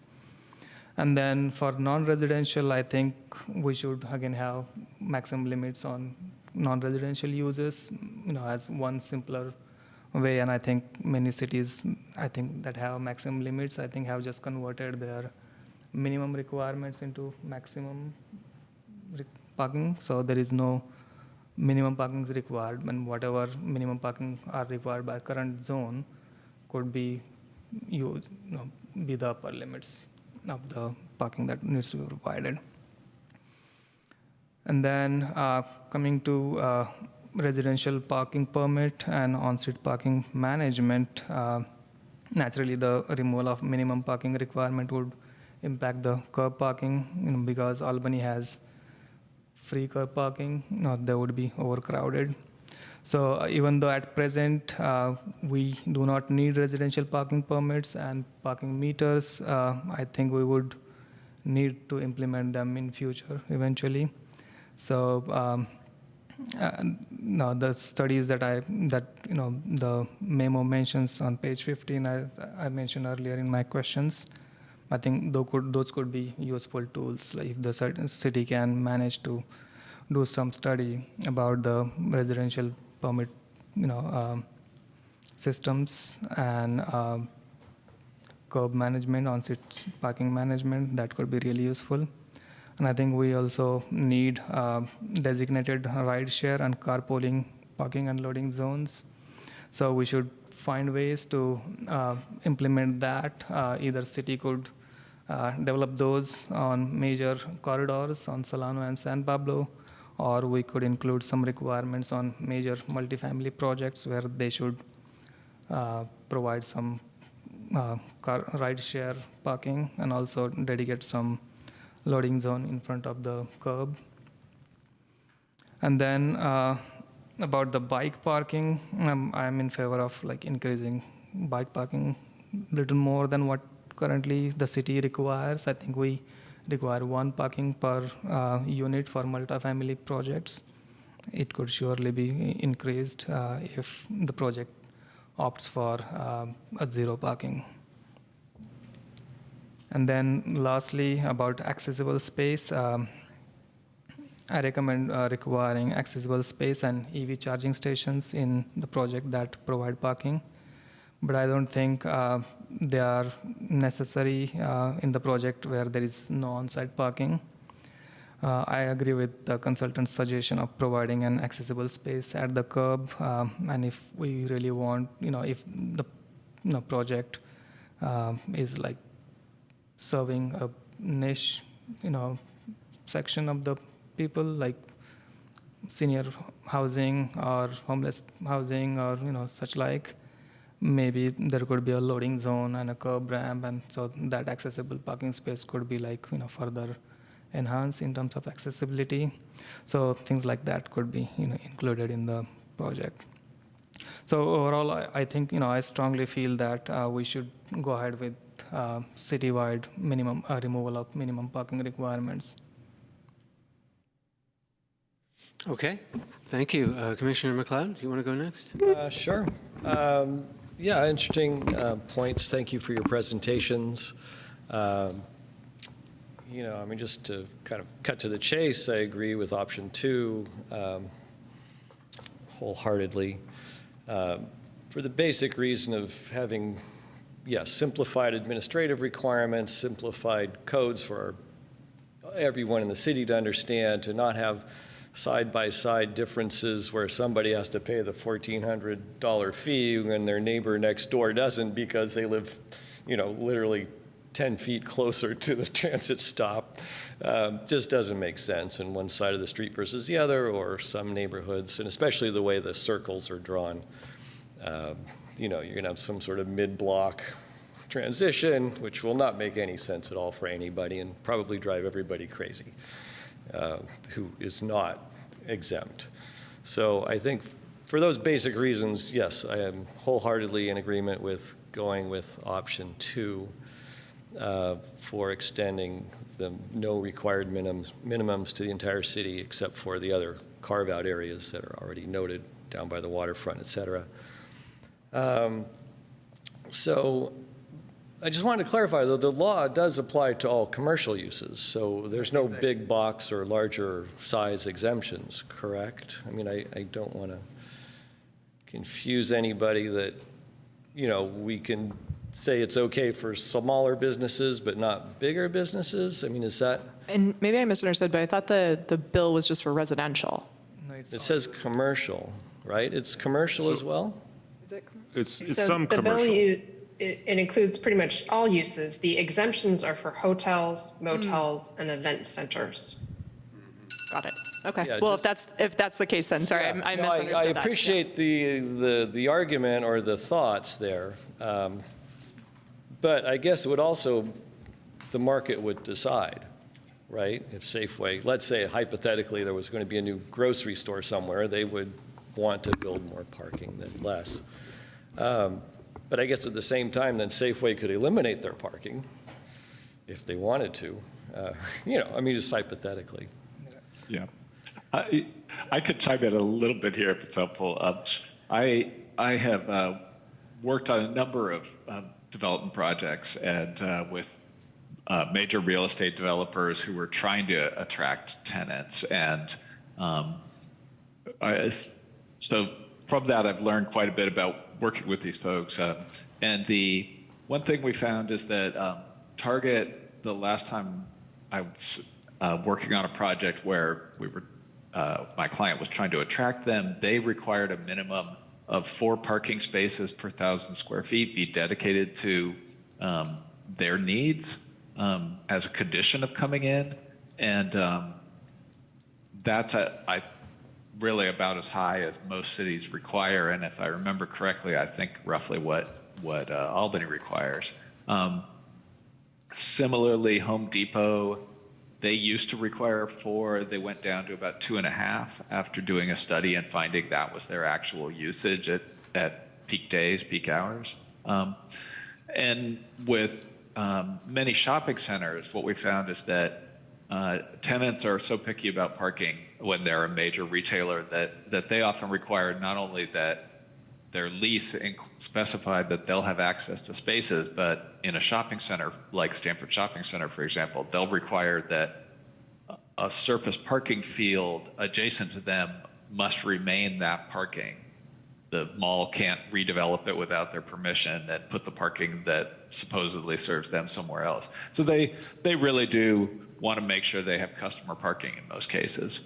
[SPEAKER 3] And then for non-residential, I think we should again have maximum limits on non-residential uses, as one simpler way. And I think many cities, that have maximum limits, have just converted their minimum requirements into maximum parking. So there is no minimum parking is required, and whatever minimum parking are required by current zone could be be the upper limits of the parking that needs to be provided. And then coming to residential parking permit and on-street parking management, naturally the removal of minimum parking requirement would impact the curb parking, because Albany has free curb parking, they would be overcrowded. So even though at present we do not need residential parking permits and parking meters, I think we would need to implement them in future eventually. So now the studies that the memo mentions on page 15, I mentioned earlier in my questions, I think those could be useful tools, like if the city can manage to do some study about the residential permit, systems and curb management, on-street parking management, that could be really useful. And I think we also need designated ride-share and carpooling parking and loading zones. So we should find ways to implement that. Either city could develop those on major corridors on Solano and San Pablo, or we could include some requirements on major multifamily projects where they should provide some ride-share parking and also dedicate some loading zone in front of the curb. And then about the bike parking, I'm in favor of increasing bike parking a little more than what currently the city requires. I think we require one parking per unit for multifamily projects. It could surely be increased if the project opts for a zero parking. And then lastly, about accessible space, I recommend requiring accessible space and EV charging stations in the project that provide parking. But I don't think they are necessary in the project where there is no on-site parking. I agree with the consultant's suggestion of providing an accessible space at the curb. And if we really want, if the project is serving a niche, section of the people, like senior housing or homeless housing or such like, maybe there could be a loading zone and a curb ramp, and so that accessible parking space could be further enhanced in terms of accessibility. So things like that could be included in the project. So overall, I think I strongly feel that we should go ahead with citywide minimum removal of minimum parking requirements.
[SPEAKER 1] Okay, thank you. Commissioner McLeod, do you want to go next?
[SPEAKER 4] Sure. Yeah, interesting points. Thank you for your presentations. Just to kind of cut to the chase, I agree with option 2 wholeheartedly, for the basic reason of having, simplified administrative requirements, simplified codes for everyone in the city to understand, to not have side-by-side differences where somebody has to pay the $1,400 fee when their neighbor next door doesn't because they live, literally 10 feet closer to the transit stop. Just doesn't make sense in one side of the street versus the other, or some neighborhoods, and especially the way the circles are drawn. You're going to have some sort of mid-block transition, which will not make any sense at all for anybody and probably drive everybody crazy who is not exempt. So I think for those basic reasons, yes, I am wholeheartedly in agreement with going with option 2 for extending the no required minimums to the entire city except for the other carve-out areas that are already noted down by the waterfront, et cetera. So I just wanted to clarify, though, the law does apply to all commercial uses, so there's no big box or larger size exemptions, correct? I mean, I don't want to confuse anybody that, you know, we can say it's okay for smaller businesses but not bigger businesses? I mean, is that?
[SPEAKER 6] And maybe I misunderstood, but I thought the bill was just for residential.
[SPEAKER 3] No, it's
[SPEAKER 4] It says commercial, right? It's commercial as well?
[SPEAKER 2] Is it?
[SPEAKER 5] It's
[SPEAKER 7] So
[SPEAKER 5] some
[SPEAKER 7] the bill,
[SPEAKER 5] commercial.
[SPEAKER 7] it includes pretty much all uses. The exemptions are for hotels, motels, and event centers.
[SPEAKER 6] Got it. Okay.
[SPEAKER 4] Yeah,
[SPEAKER 6] Well,
[SPEAKER 4] just-
[SPEAKER 6] if that's the case, then sorry, I
[SPEAKER 4] No,
[SPEAKER 6] misunderstood
[SPEAKER 4] I
[SPEAKER 6] that. Yeah.
[SPEAKER 4] appreciate the argument or the thoughts there. But I guess it would also, the market would decide, right? If Safeway, let's say hypothetically there was going to be a new grocery store somewhere, they would want to build more parking than less. But I guess at the same time, then Safeway could eliminate their parking if they wanted to. You know, I mean, just hypothetically.
[SPEAKER 8] Yeah. I could chime in a little bit here if it's helpful. I have worked on a number of development projects and with major real estate developers who were trying to attract tenants. And so from that, I've learned quite a bit about working with these folks. And the one thing we found is that Target, the last time I was working on a project where we were, my client was trying to attract them, they required a minimum of 4 parking spaces per 1,000 square feet be dedicated to their needs as a condition of coming in. And that's really about as high as most cities require. And if I remember correctly, I think roughly what Albany requires. Similarly, Home Depot, they used to require 4. They went down to about 2.5 after doing a study and finding that was their actual usage at peak days, peak hours. And with many shopping centers, what we found is that tenants are so picky about parking when they're a major retailer that they often require not only that their lease specified that they'll have access to spaces, but in a shopping center like Stanford Shopping Center, for example, they'll require that a surface parking field adjacent to them must remain that parking. The mall can't redevelop it without their permission and put the parking that supposedly serves them somewhere else. So they really do want to make sure they have customer parking in most cases.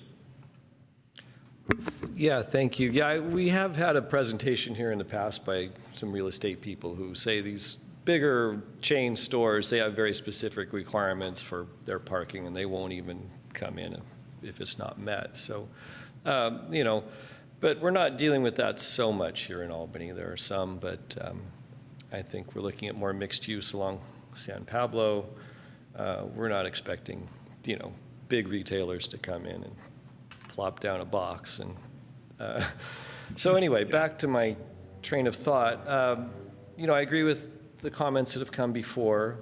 [SPEAKER 4] Yeah, thank you. Yeah, we have had a presentation here in the past by some real estate people who say these bigger chain stores, they have very specific requirements for their parking, and they won't even come in if it's not met. So, you know, but we're not dealing with that so much here in Albany. There are some, but I think we're looking at more mixed use along San Pablo. We're not expecting, you know, big retailers to come in and plop down a box. And so anyway, back to my train of thought. You know, I agree with the comments that have come before.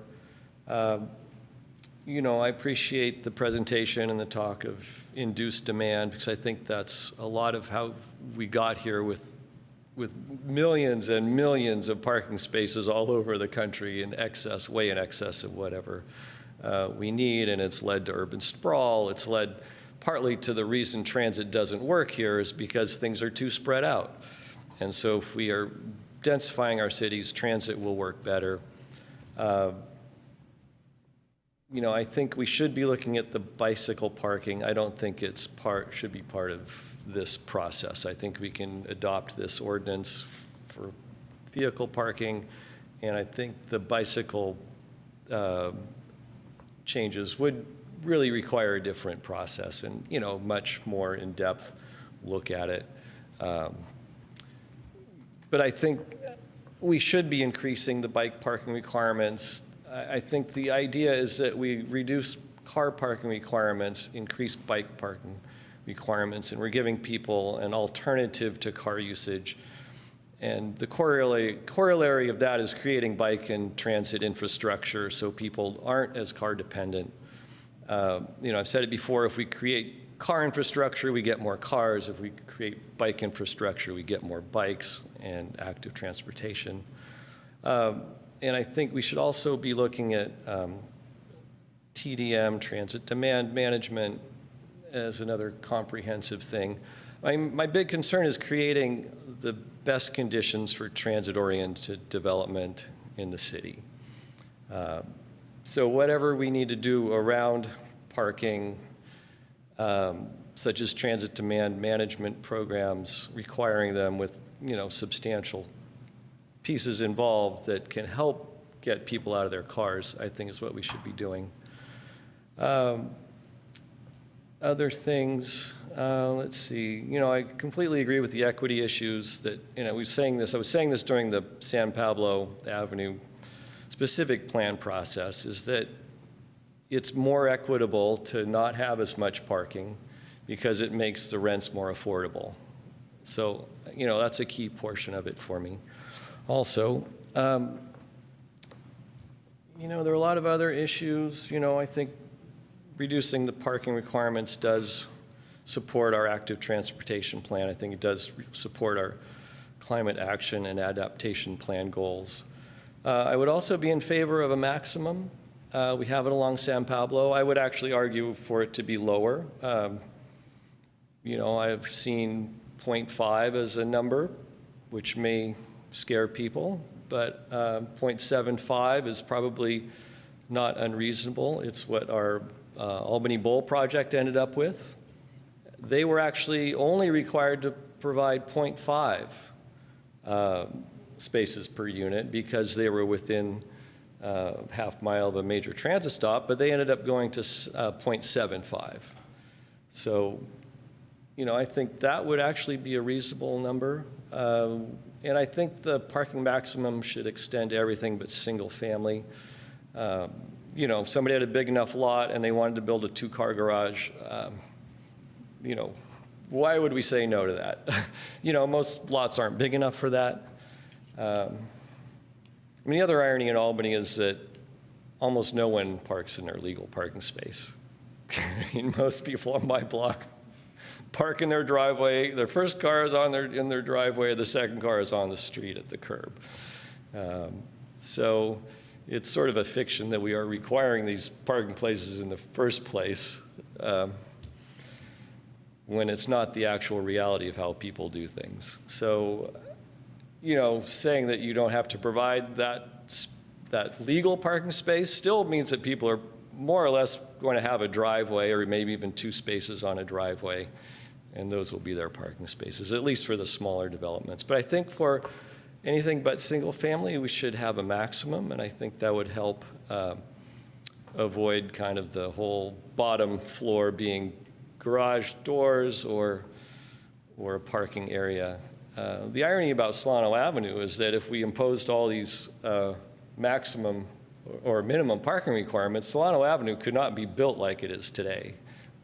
[SPEAKER 4] You know, I appreciate the presentation and the talk of induced demand, because I think that's a lot of how we got here with millions and millions of parking spaces all over the country in excess, way in excess of whatever we need, and it's led to urban sprawl. It's led partly to the reason transit doesn't work here is because things are too spread out. And so if we are densifying our cities, transit will work better. You know, I think we should be looking at the bicycle parking. I don't think it's should be part of this process. I think we can adopt this ordinance for vehicle parking, and I think the bicycle changes would really require a different process and, you know, much more in-depth look at it. But I think we should be increasing the bike parking requirements. I think the idea is that we reduce car parking requirements, increase bike parking requirements, and we're giving people an alternative to car usage. And the corollary of that is creating bike and transit infrastructure so people aren't as car dependent. I've said it before, if we create car infrastructure, we get more cars. If we create bike infrastructure, we get more bikes and active transportation. And I think we should also be looking at TDM, transit demand management, as another comprehensive thing. My big concern is creating the best conditions for transit-oriented development in the city. So whatever we need to do around parking, such as transit demand management programs, requiring them with substantial pieces involved that can help get people out of their cars, I think is what we should be doing. Other things, let's see. I completely agree with the equity issues that, I was saying this during the San Pablo Avenue specific plan process, is that it's more equitable to not have as much parking because it makes the rents more affordable. So, that's a key portion of it for me. Also, there are a lot of other issues. I think reducing the parking requirements does support our active transportation plan. I think it does support our climate action and adaptation plan goals. I would also be in favor of a maximum. We have it along San Pablo. I would actually argue for it to be lower. I've seen 0.5 as a number, which may scare people, but 0.75 is probably not unreasonable. It's what our Albany Bowl project ended up with. They were actually only required to provide 0.5 spaces per unit because they were within half mile of a major transit stop, but they ended up going to 0.75. So, I think that would actually be a reasonable number. And I think the parking maximum should extend to everything but single family. If somebody had a big enough lot and they wanted to build a 2-car garage, why would we say no to that? Most lots aren't big enough for that. The other irony in Albany is that almost no one parks in their legal parking space. Most people on my block park in their driveway. Their first car is in their driveway. The second car is on the street at the curb. So it's sort of a fiction that we are requiring these parking places in the first place when it's not the actual reality of how people do things. So, saying that you don't have to provide that legal parking space still means that people are more or less going to have a driveway or maybe even 2 spaces on a driveway, and those will be their parking spaces, at least for the smaller developments. But I think for anything but single family, we should have a maximum, and I think that would help avoid kind of the whole bottom floor being garage doors or a parking area. The irony about Solano Avenue is that if we imposed all these maximum or minimum parking requirements, Solano Avenue could not be built like it is today.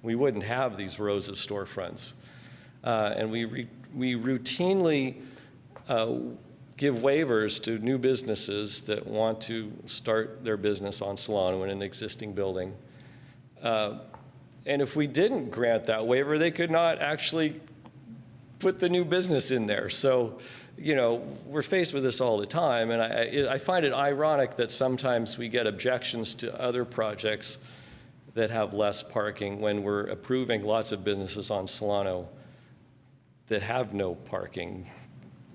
[SPEAKER 4] We wouldn't have these rows of storefronts. And we routinely give waivers to new businesses that want to start their business on Solano in an existing building. And if we didn't grant that waiver, they could not actually put the new business in there. So, we're faced with this all the time, and I find it ironic that sometimes we get objections to other projects that have less parking when we're approving lots of businesses on Solano that have no parking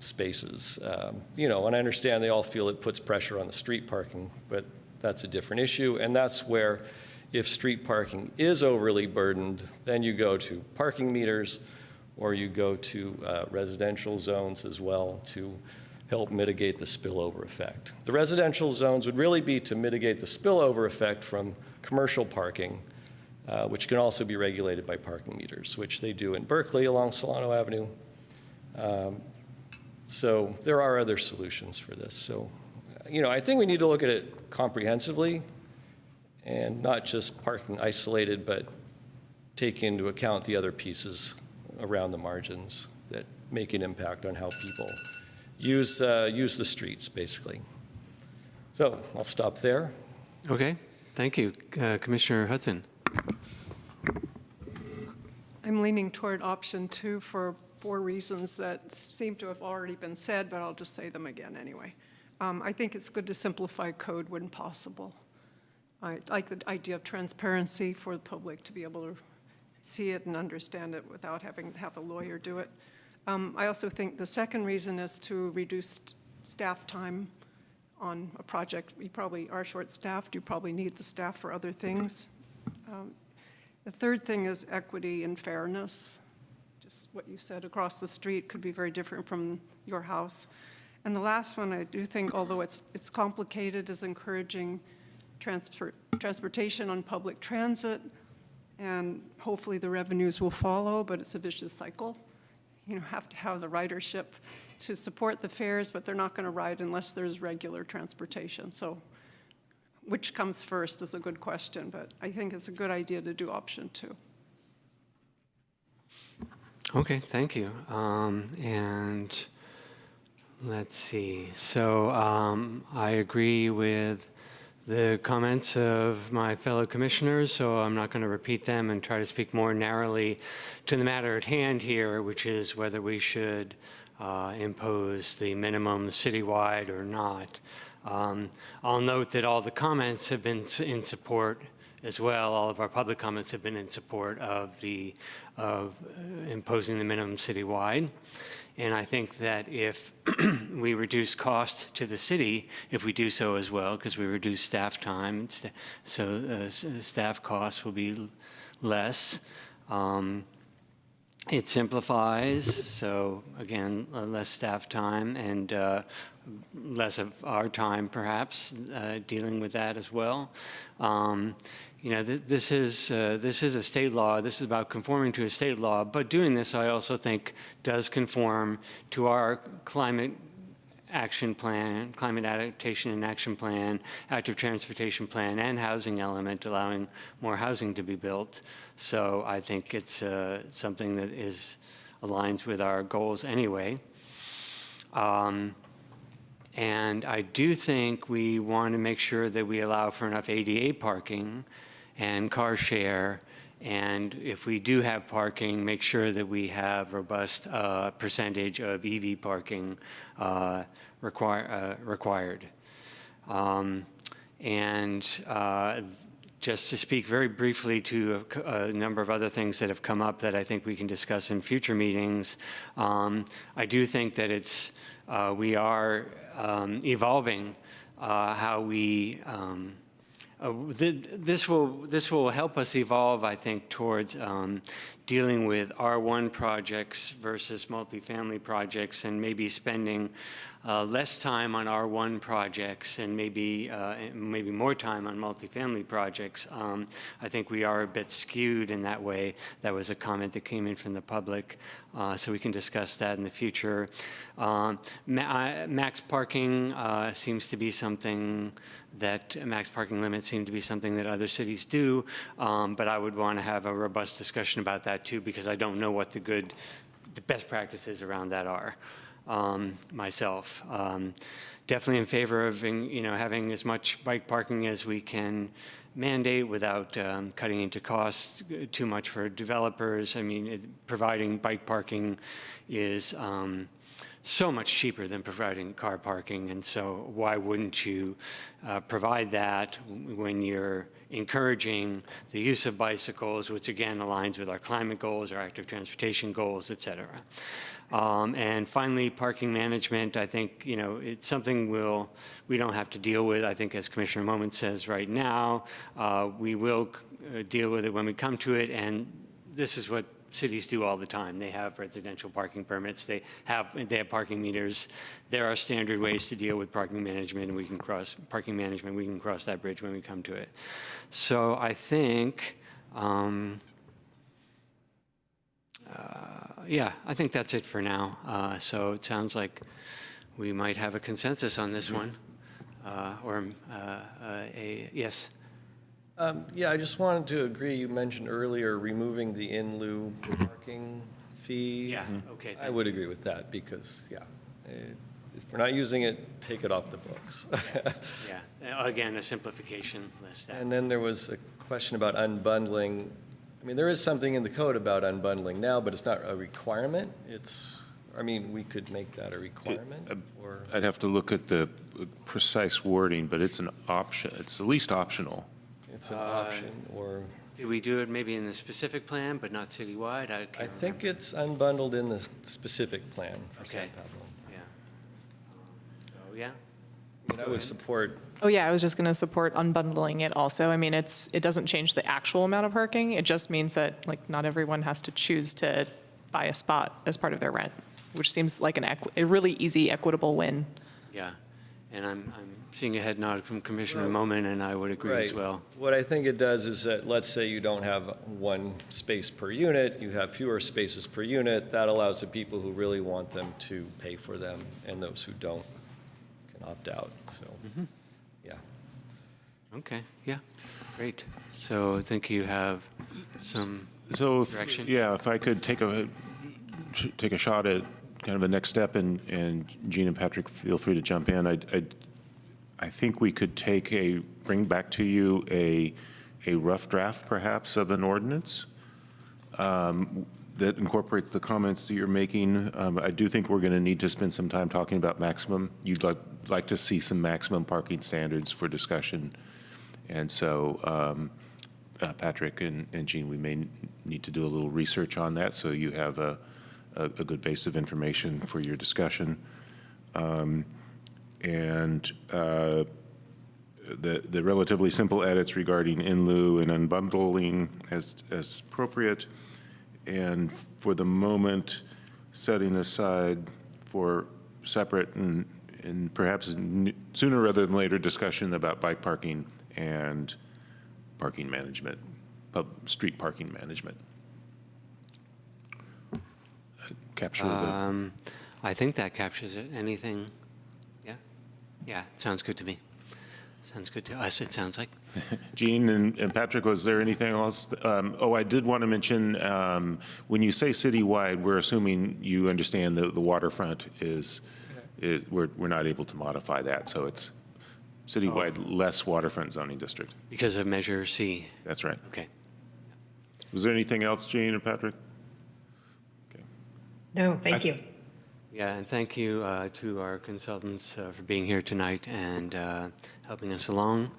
[SPEAKER 4] spaces. And I understand they all feel it puts pressure on the street parking, but that's a different issue, and that's where if street parking is overly burdened, then you go to parking meters, or you go to residential zones as well to help mitigate the spillover effect. The residential zones would really be to mitigate the spillover effect from commercial parking, which can also be regulated by parking meters, which they do in Berkeley along Solano Avenue. So there are other solutions for this. So, I think we need to look at it comprehensively and not just parking isolated, but take into account the other pieces around the margins that make an impact on how people use the streets, basically. So I'll stop there.
[SPEAKER 1] Okay, thank you. Commissioner Hudson.
[SPEAKER 2] I'm leaning toward option 2 for 4 reasons that seem to have already been said, but I'll just say them again anyway. I think it's good to simplify code when possible. I like the idea of transparency for the public to be able to see it and understand it without having to have a lawyer do it. I also think the second reason is to reduce staff time on a project. You probably are short-staffed. You probably need the staff for other things. The third thing is equity and fairness. Just what you said across the street could be very different from your house. And the last one, I do think, although it's complicated, is encouraging transportation on public transit, and hopefully the revenues will follow, but it's a vicious cycle. You have to have the ridership to support the fares, but they're not going to ride unless there's regular transportation. So which comes first is a good question, but I think it's a good idea to do option 2.
[SPEAKER 1] Okay, thank you. And let's see. So I agree with the comments of my fellow commissioners, so I'm not going to repeat them and try to speak more narrowly to the matter at hand here, which is whether we should impose the minimum citywide or not. I'll note that all the comments have been in support as well. All of our public comments have been in support of imposing the minimum citywide. And I think that if we reduce cost to the city, if we do so as well, because we reduce staff time, so staff costs will be less. It simplifies, so again, less staff time and less of our time, perhaps, dealing with that as well. This is a state law. This is about conforming to a state law, but doing this, I also think, does conform to our climate action plan, climate adaptation and action plan, active transportation plan, and housing element, allowing more housing to be built. So I think it's something that aligns with our goals anyway. And I do think we want to make sure that we allow for enough ADA parking and car share, and if we do have parking, make sure that we have robust percentage of EV parking required. Just to speak very briefly to a number of other things that have come up that I think we can discuss in future meetings, I do think that we are evolving how we. This will help us evolve, I think, towards dealing with R1 projects versus multifamily projects, and maybe spending less time on R1 projects and maybe more time on multifamily projects. I think we are a bit skewed in that way. That was a comment that came in from the public, so we can discuss that in the future. Max parking seems to be something that max parking limits seem to be something that other cities do, but I would want to have a robust discussion about that too, because I don't know what the best practices around that are myself. Definitely in favor of having as much bike parking as we can mandate without cutting into costs too much for developers. I mean, providing bike parking is so much cheaper than providing car parking, and so why wouldn't you provide that when you're encouraging the use of bicycles, which again aligns with our climate goals, our active transportation goals, et cetera. And finally, parking management, I think, it's something we don't have to deal with. I think as Commissioner Moment says right now, we will deal with it when we come to it, and this is what cities do all the time. They have residential parking permits. They have parking meters. There are standard ways to deal with parking management, and we can cross that bridge when we come to it. So I think, I think that's it for now. So it sounds like we might have a consensus on this one, yes.
[SPEAKER 4] Yeah, I just wanted to agree, you mentioned earlier removing the in lieu parking fee.
[SPEAKER 1] Yeah, okay.
[SPEAKER 4] I would agree with that because, yeah, if we're not using it, take it off the books.
[SPEAKER 1] Yeah, again, a simplification list.
[SPEAKER 4] And then there was a question about unbundling. I mean, there is something in the code about unbundling now, but it's not a requirement. We could make that a requirement, or?
[SPEAKER 5] I'd have to look at the precise wording, but it's an option, it's at least optional.
[SPEAKER 4] It's an option, or?
[SPEAKER 1] Did we do it maybe in the specific plan, but not citywide?
[SPEAKER 4] I think it's unbundled in the specific plan for San
[SPEAKER 1] Okay.
[SPEAKER 4] Pablo.
[SPEAKER 1] Yeah. So, yeah.
[SPEAKER 4] I mean, I would support,
[SPEAKER 6] Oh, yeah, I was just going to support unbundling it also. I mean, it doesn't change the actual amount of parking. It just means that, like, not everyone has to choose to buy a spot as part of their rent, which seems like a really easy, equitable win.
[SPEAKER 1] Yeah. And I'm seeing a head nod from Commissioner Moman, and I would agree as
[SPEAKER 4] right.
[SPEAKER 1] well.
[SPEAKER 4] What I think it does is that, let's say you don't have one space per unit, you have fewer spaces per unit. That allows the people who really want them to pay for them, and those who don't can opt out, so, yeah.
[SPEAKER 1] Okay, yeah, great. So I think you have some
[SPEAKER 5] So,
[SPEAKER 1] direction.
[SPEAKER 5] if I could take a shot at kind of a next step, and Gene and Patrick, feel free to jump in. I think we could bring back to you a rough draft, perhaps, of an ordinance that incorporates the comments that you're making. I do think we're going to need to spend some time talking about maximum. You'd like to see some maximum parking standards for discussion. And so, Patrick and Gene, we may need to do a little research on that so you have a good base of information for your discussion. The relatively simple edits regarding in lieu and unbundling as appropriate, and for the moment, setting aside for separate and perhaps sooner rather than later discussion about bike parking and parking management, street parking management. Capture the.
[SPEAKER 1] I think that captures it. Anything? Yeah? Yeah, sounds good to me. Sounds good to us, it sounds like.
[SPEAKER 5] Gene and Patrick, was there anything else? I did want to mention, when you say citywide, we're assuming you understand the waterfront is we're not able to modify that, so it's citywide, less waterfront zoning district.
[SPEAKER 1] Because of Measure C.
[SPEAKER 5] That's right.
[SPEAKER 1] Okay.
[SPEAKER 5] Was there anything else, Gene or Patrick?
[SPEAKER 7] No, thank you.
[SPEAKER 1] Yeah, and thank you to our consultants for being here tonight and helping us along.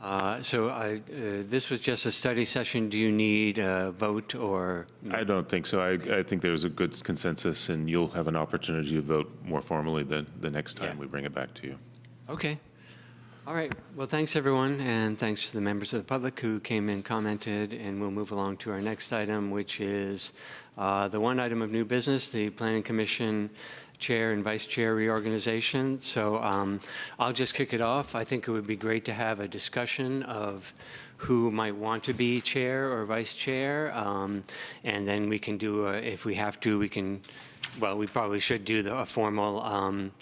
[SPEAKER 1] This was just a study session. Do you need a vote or?
[SPEAKER 5] I don't think so. I think there's a good consensus, and you'll have an opportunity to vote more formally the next time we bring it back to you.
[SPEAKER 1] Okay. All right. Well, thanks, everyone, and thanks to the members of the public who came and commented, and we'll move along to our next item, which is the one item of new business, the Planning Commission Chair and Vice Chair reorganization. So I'll just kick it off. I think it would be great to have a discussion of who might want to be chair or vice chair, and then we can do, if we have to, we probably should do a formal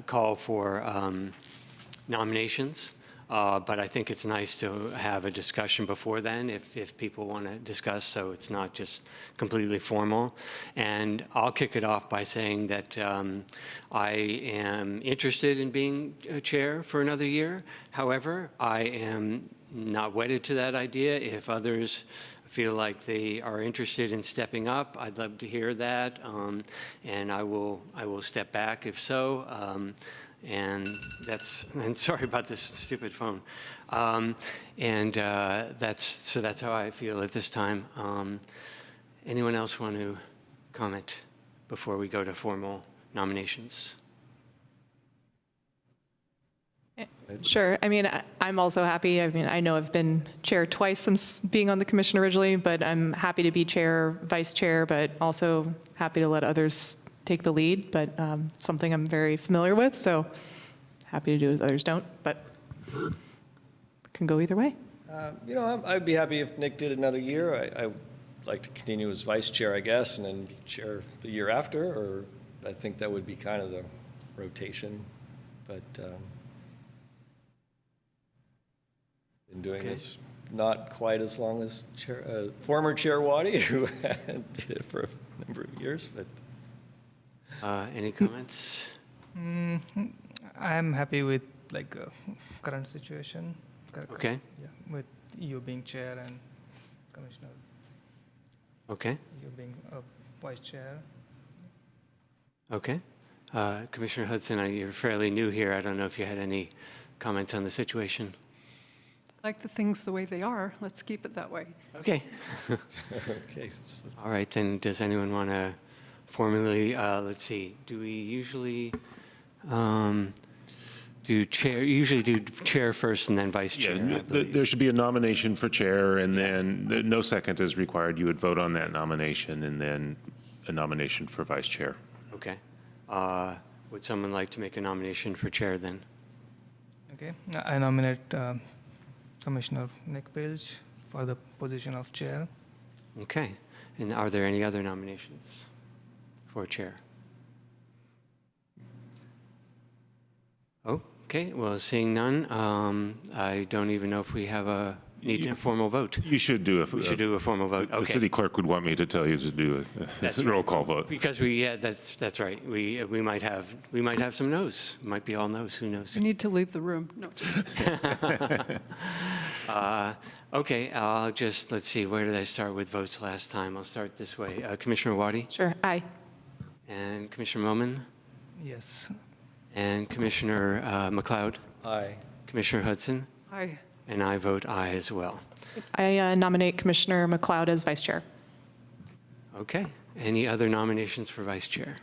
[SPEAKER 1] call for nominations, but I think it's nice to have a discussion before then if people want to discuss, so it's not just completely formal. And I'll kick it off by saying that I am interested in being a chair for another year. However, I am not wedded to that idea. If others feel like they are interested in stepping up, I'd love to hear that, and I will step back if so. And sorry about this stupid phone. That's how I feel at this time. Anyone else want to comment before we go to formal nominations?
[SPEAKER 6] Sure. I mean, I'm also happy. I mean, I know I've been chair twice since being on the commission originally, but I'm happy to be chair, vice chair, but also happy to let others take the lead, but something I'm very familiar with, so happy to do it if others don't, but can go either way.
[SPEAKER 4] I'd be happy if Nick did another year. I'd like to continue as vice chair, I guess, and then be chair the year after, or I think that would be kind of the rotation, but Been doing
[SPEAKER 1] Okay.
[SPEAKER 4] this not quite as long as former Chair Waddy, who did it for a number of years, but
[SPEAKER 1] Any comments?
[SPEAKER 3] I'm happy with like current situation.
[SPEAKER 1] Okay.
[SPEAKER 3] Yeah, with you being chair and Commissioner,
[SPEAKER 1] Okay,
[SPEAKER 3] you being vice chair.
[SPEAKER 1] okay. Commissioner Hudson, you're fairly new here. I don't know if you had any comments on the situation.
[SPEAKER 2] Like the things the way they are, let's keep it that way.
[SPEAKER 1] Okay.
[SPEAKER 4] okay. So
[SPEAKER 1] All right, then, does anyone want to formally, let's see, do we usually do chair first and then vice chair? I
[SPEAKER 5] Yeah,
[SPEAKER 1] believe.
[SPEAKER 5] there should be a nomination for chair, and then no second is required. You would vote on that nomination, and then a nomination for vice chair.
[SPEAKER 1] Okay. Would someone like to make a nomination for chair then?
[SPEAKER 3] Okay, I nominate Commissioner Nick Pilch for the position of chair.
[SPEAKER 1] Okay. And are there any other nominations for chair? Okay, well, seeing none, I don't even know if we have a need a formal vote.
[SPEAKER 5] You should do
[SPEAKER 1] We should do a formal vote.
[SPEAKER 5] The
[SPEAKER 1] Okay.
[SPEAKER 5] city clerk would want me to tell you to do
[SPEAKER 1] That's
[SPEAKER 5] a roll call vote.
[SPEAKER 1] Because that's right. We might have some no's. Might be all no's. Who knows?
[SPEAKER 2] You need to leave the room. No,
[SPEAKER 1] Okay, let's see, where did I start with votes last time? I'll start this way. Commissioner Waddy
[SPEAKER 6] Sure, aye.
[SPEAKER 1] and Commissioner Moman
[SPEAKER 3] Yes.
[SPEAKER 1] and Commissioner McLeod,
[SPEAKER 4] aye.
[SPEAKER 1] Commissioner Hudson,
[SPEAKER 2] Aye.
[SPEAKER 1] and I vote aye as well.
[SPEAKER 6] I nominate Commissioner McLeod as vice chair.
[SPEAKER 1] Okay, any other nominations for vice chair?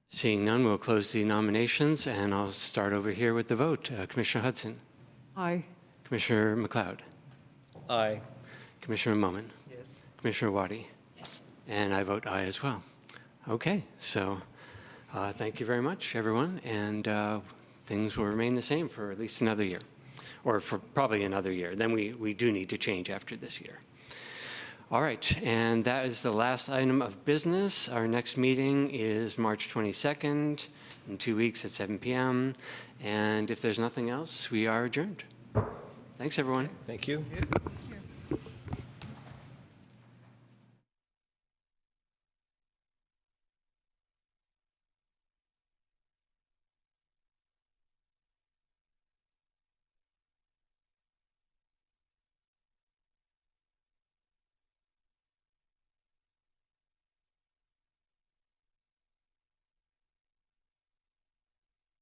[SPEAKER 1] Seeing none, we'll close the nominations, and I'll start over here with the vote. Commissioner Hudson,
[SPEAKER 2] Aye.
[SPEAKER 1] Commissioner McLeod,
[SPEAKER 4] Aye.
[SPEAKER 1] Commissioner Moman,
[SPEAKER 3] Yes.
[SPEAKER 1] Commissioner Waddy,
[SPEAKER 6] Yes.
[SPEAKER 1] and I vote aye as well. Okay, so thank you very much, everyone, and things will remain the same for at least another year, or for probably another year. Then we do need to change after this year. All right, and that is the last item of business. Our next meeting is March 22nd, in 2 weeks at 7 p.m. And if there's nothing else, we are adjourned. Thanks, everyone.
[SPEAKER 4] Thank you.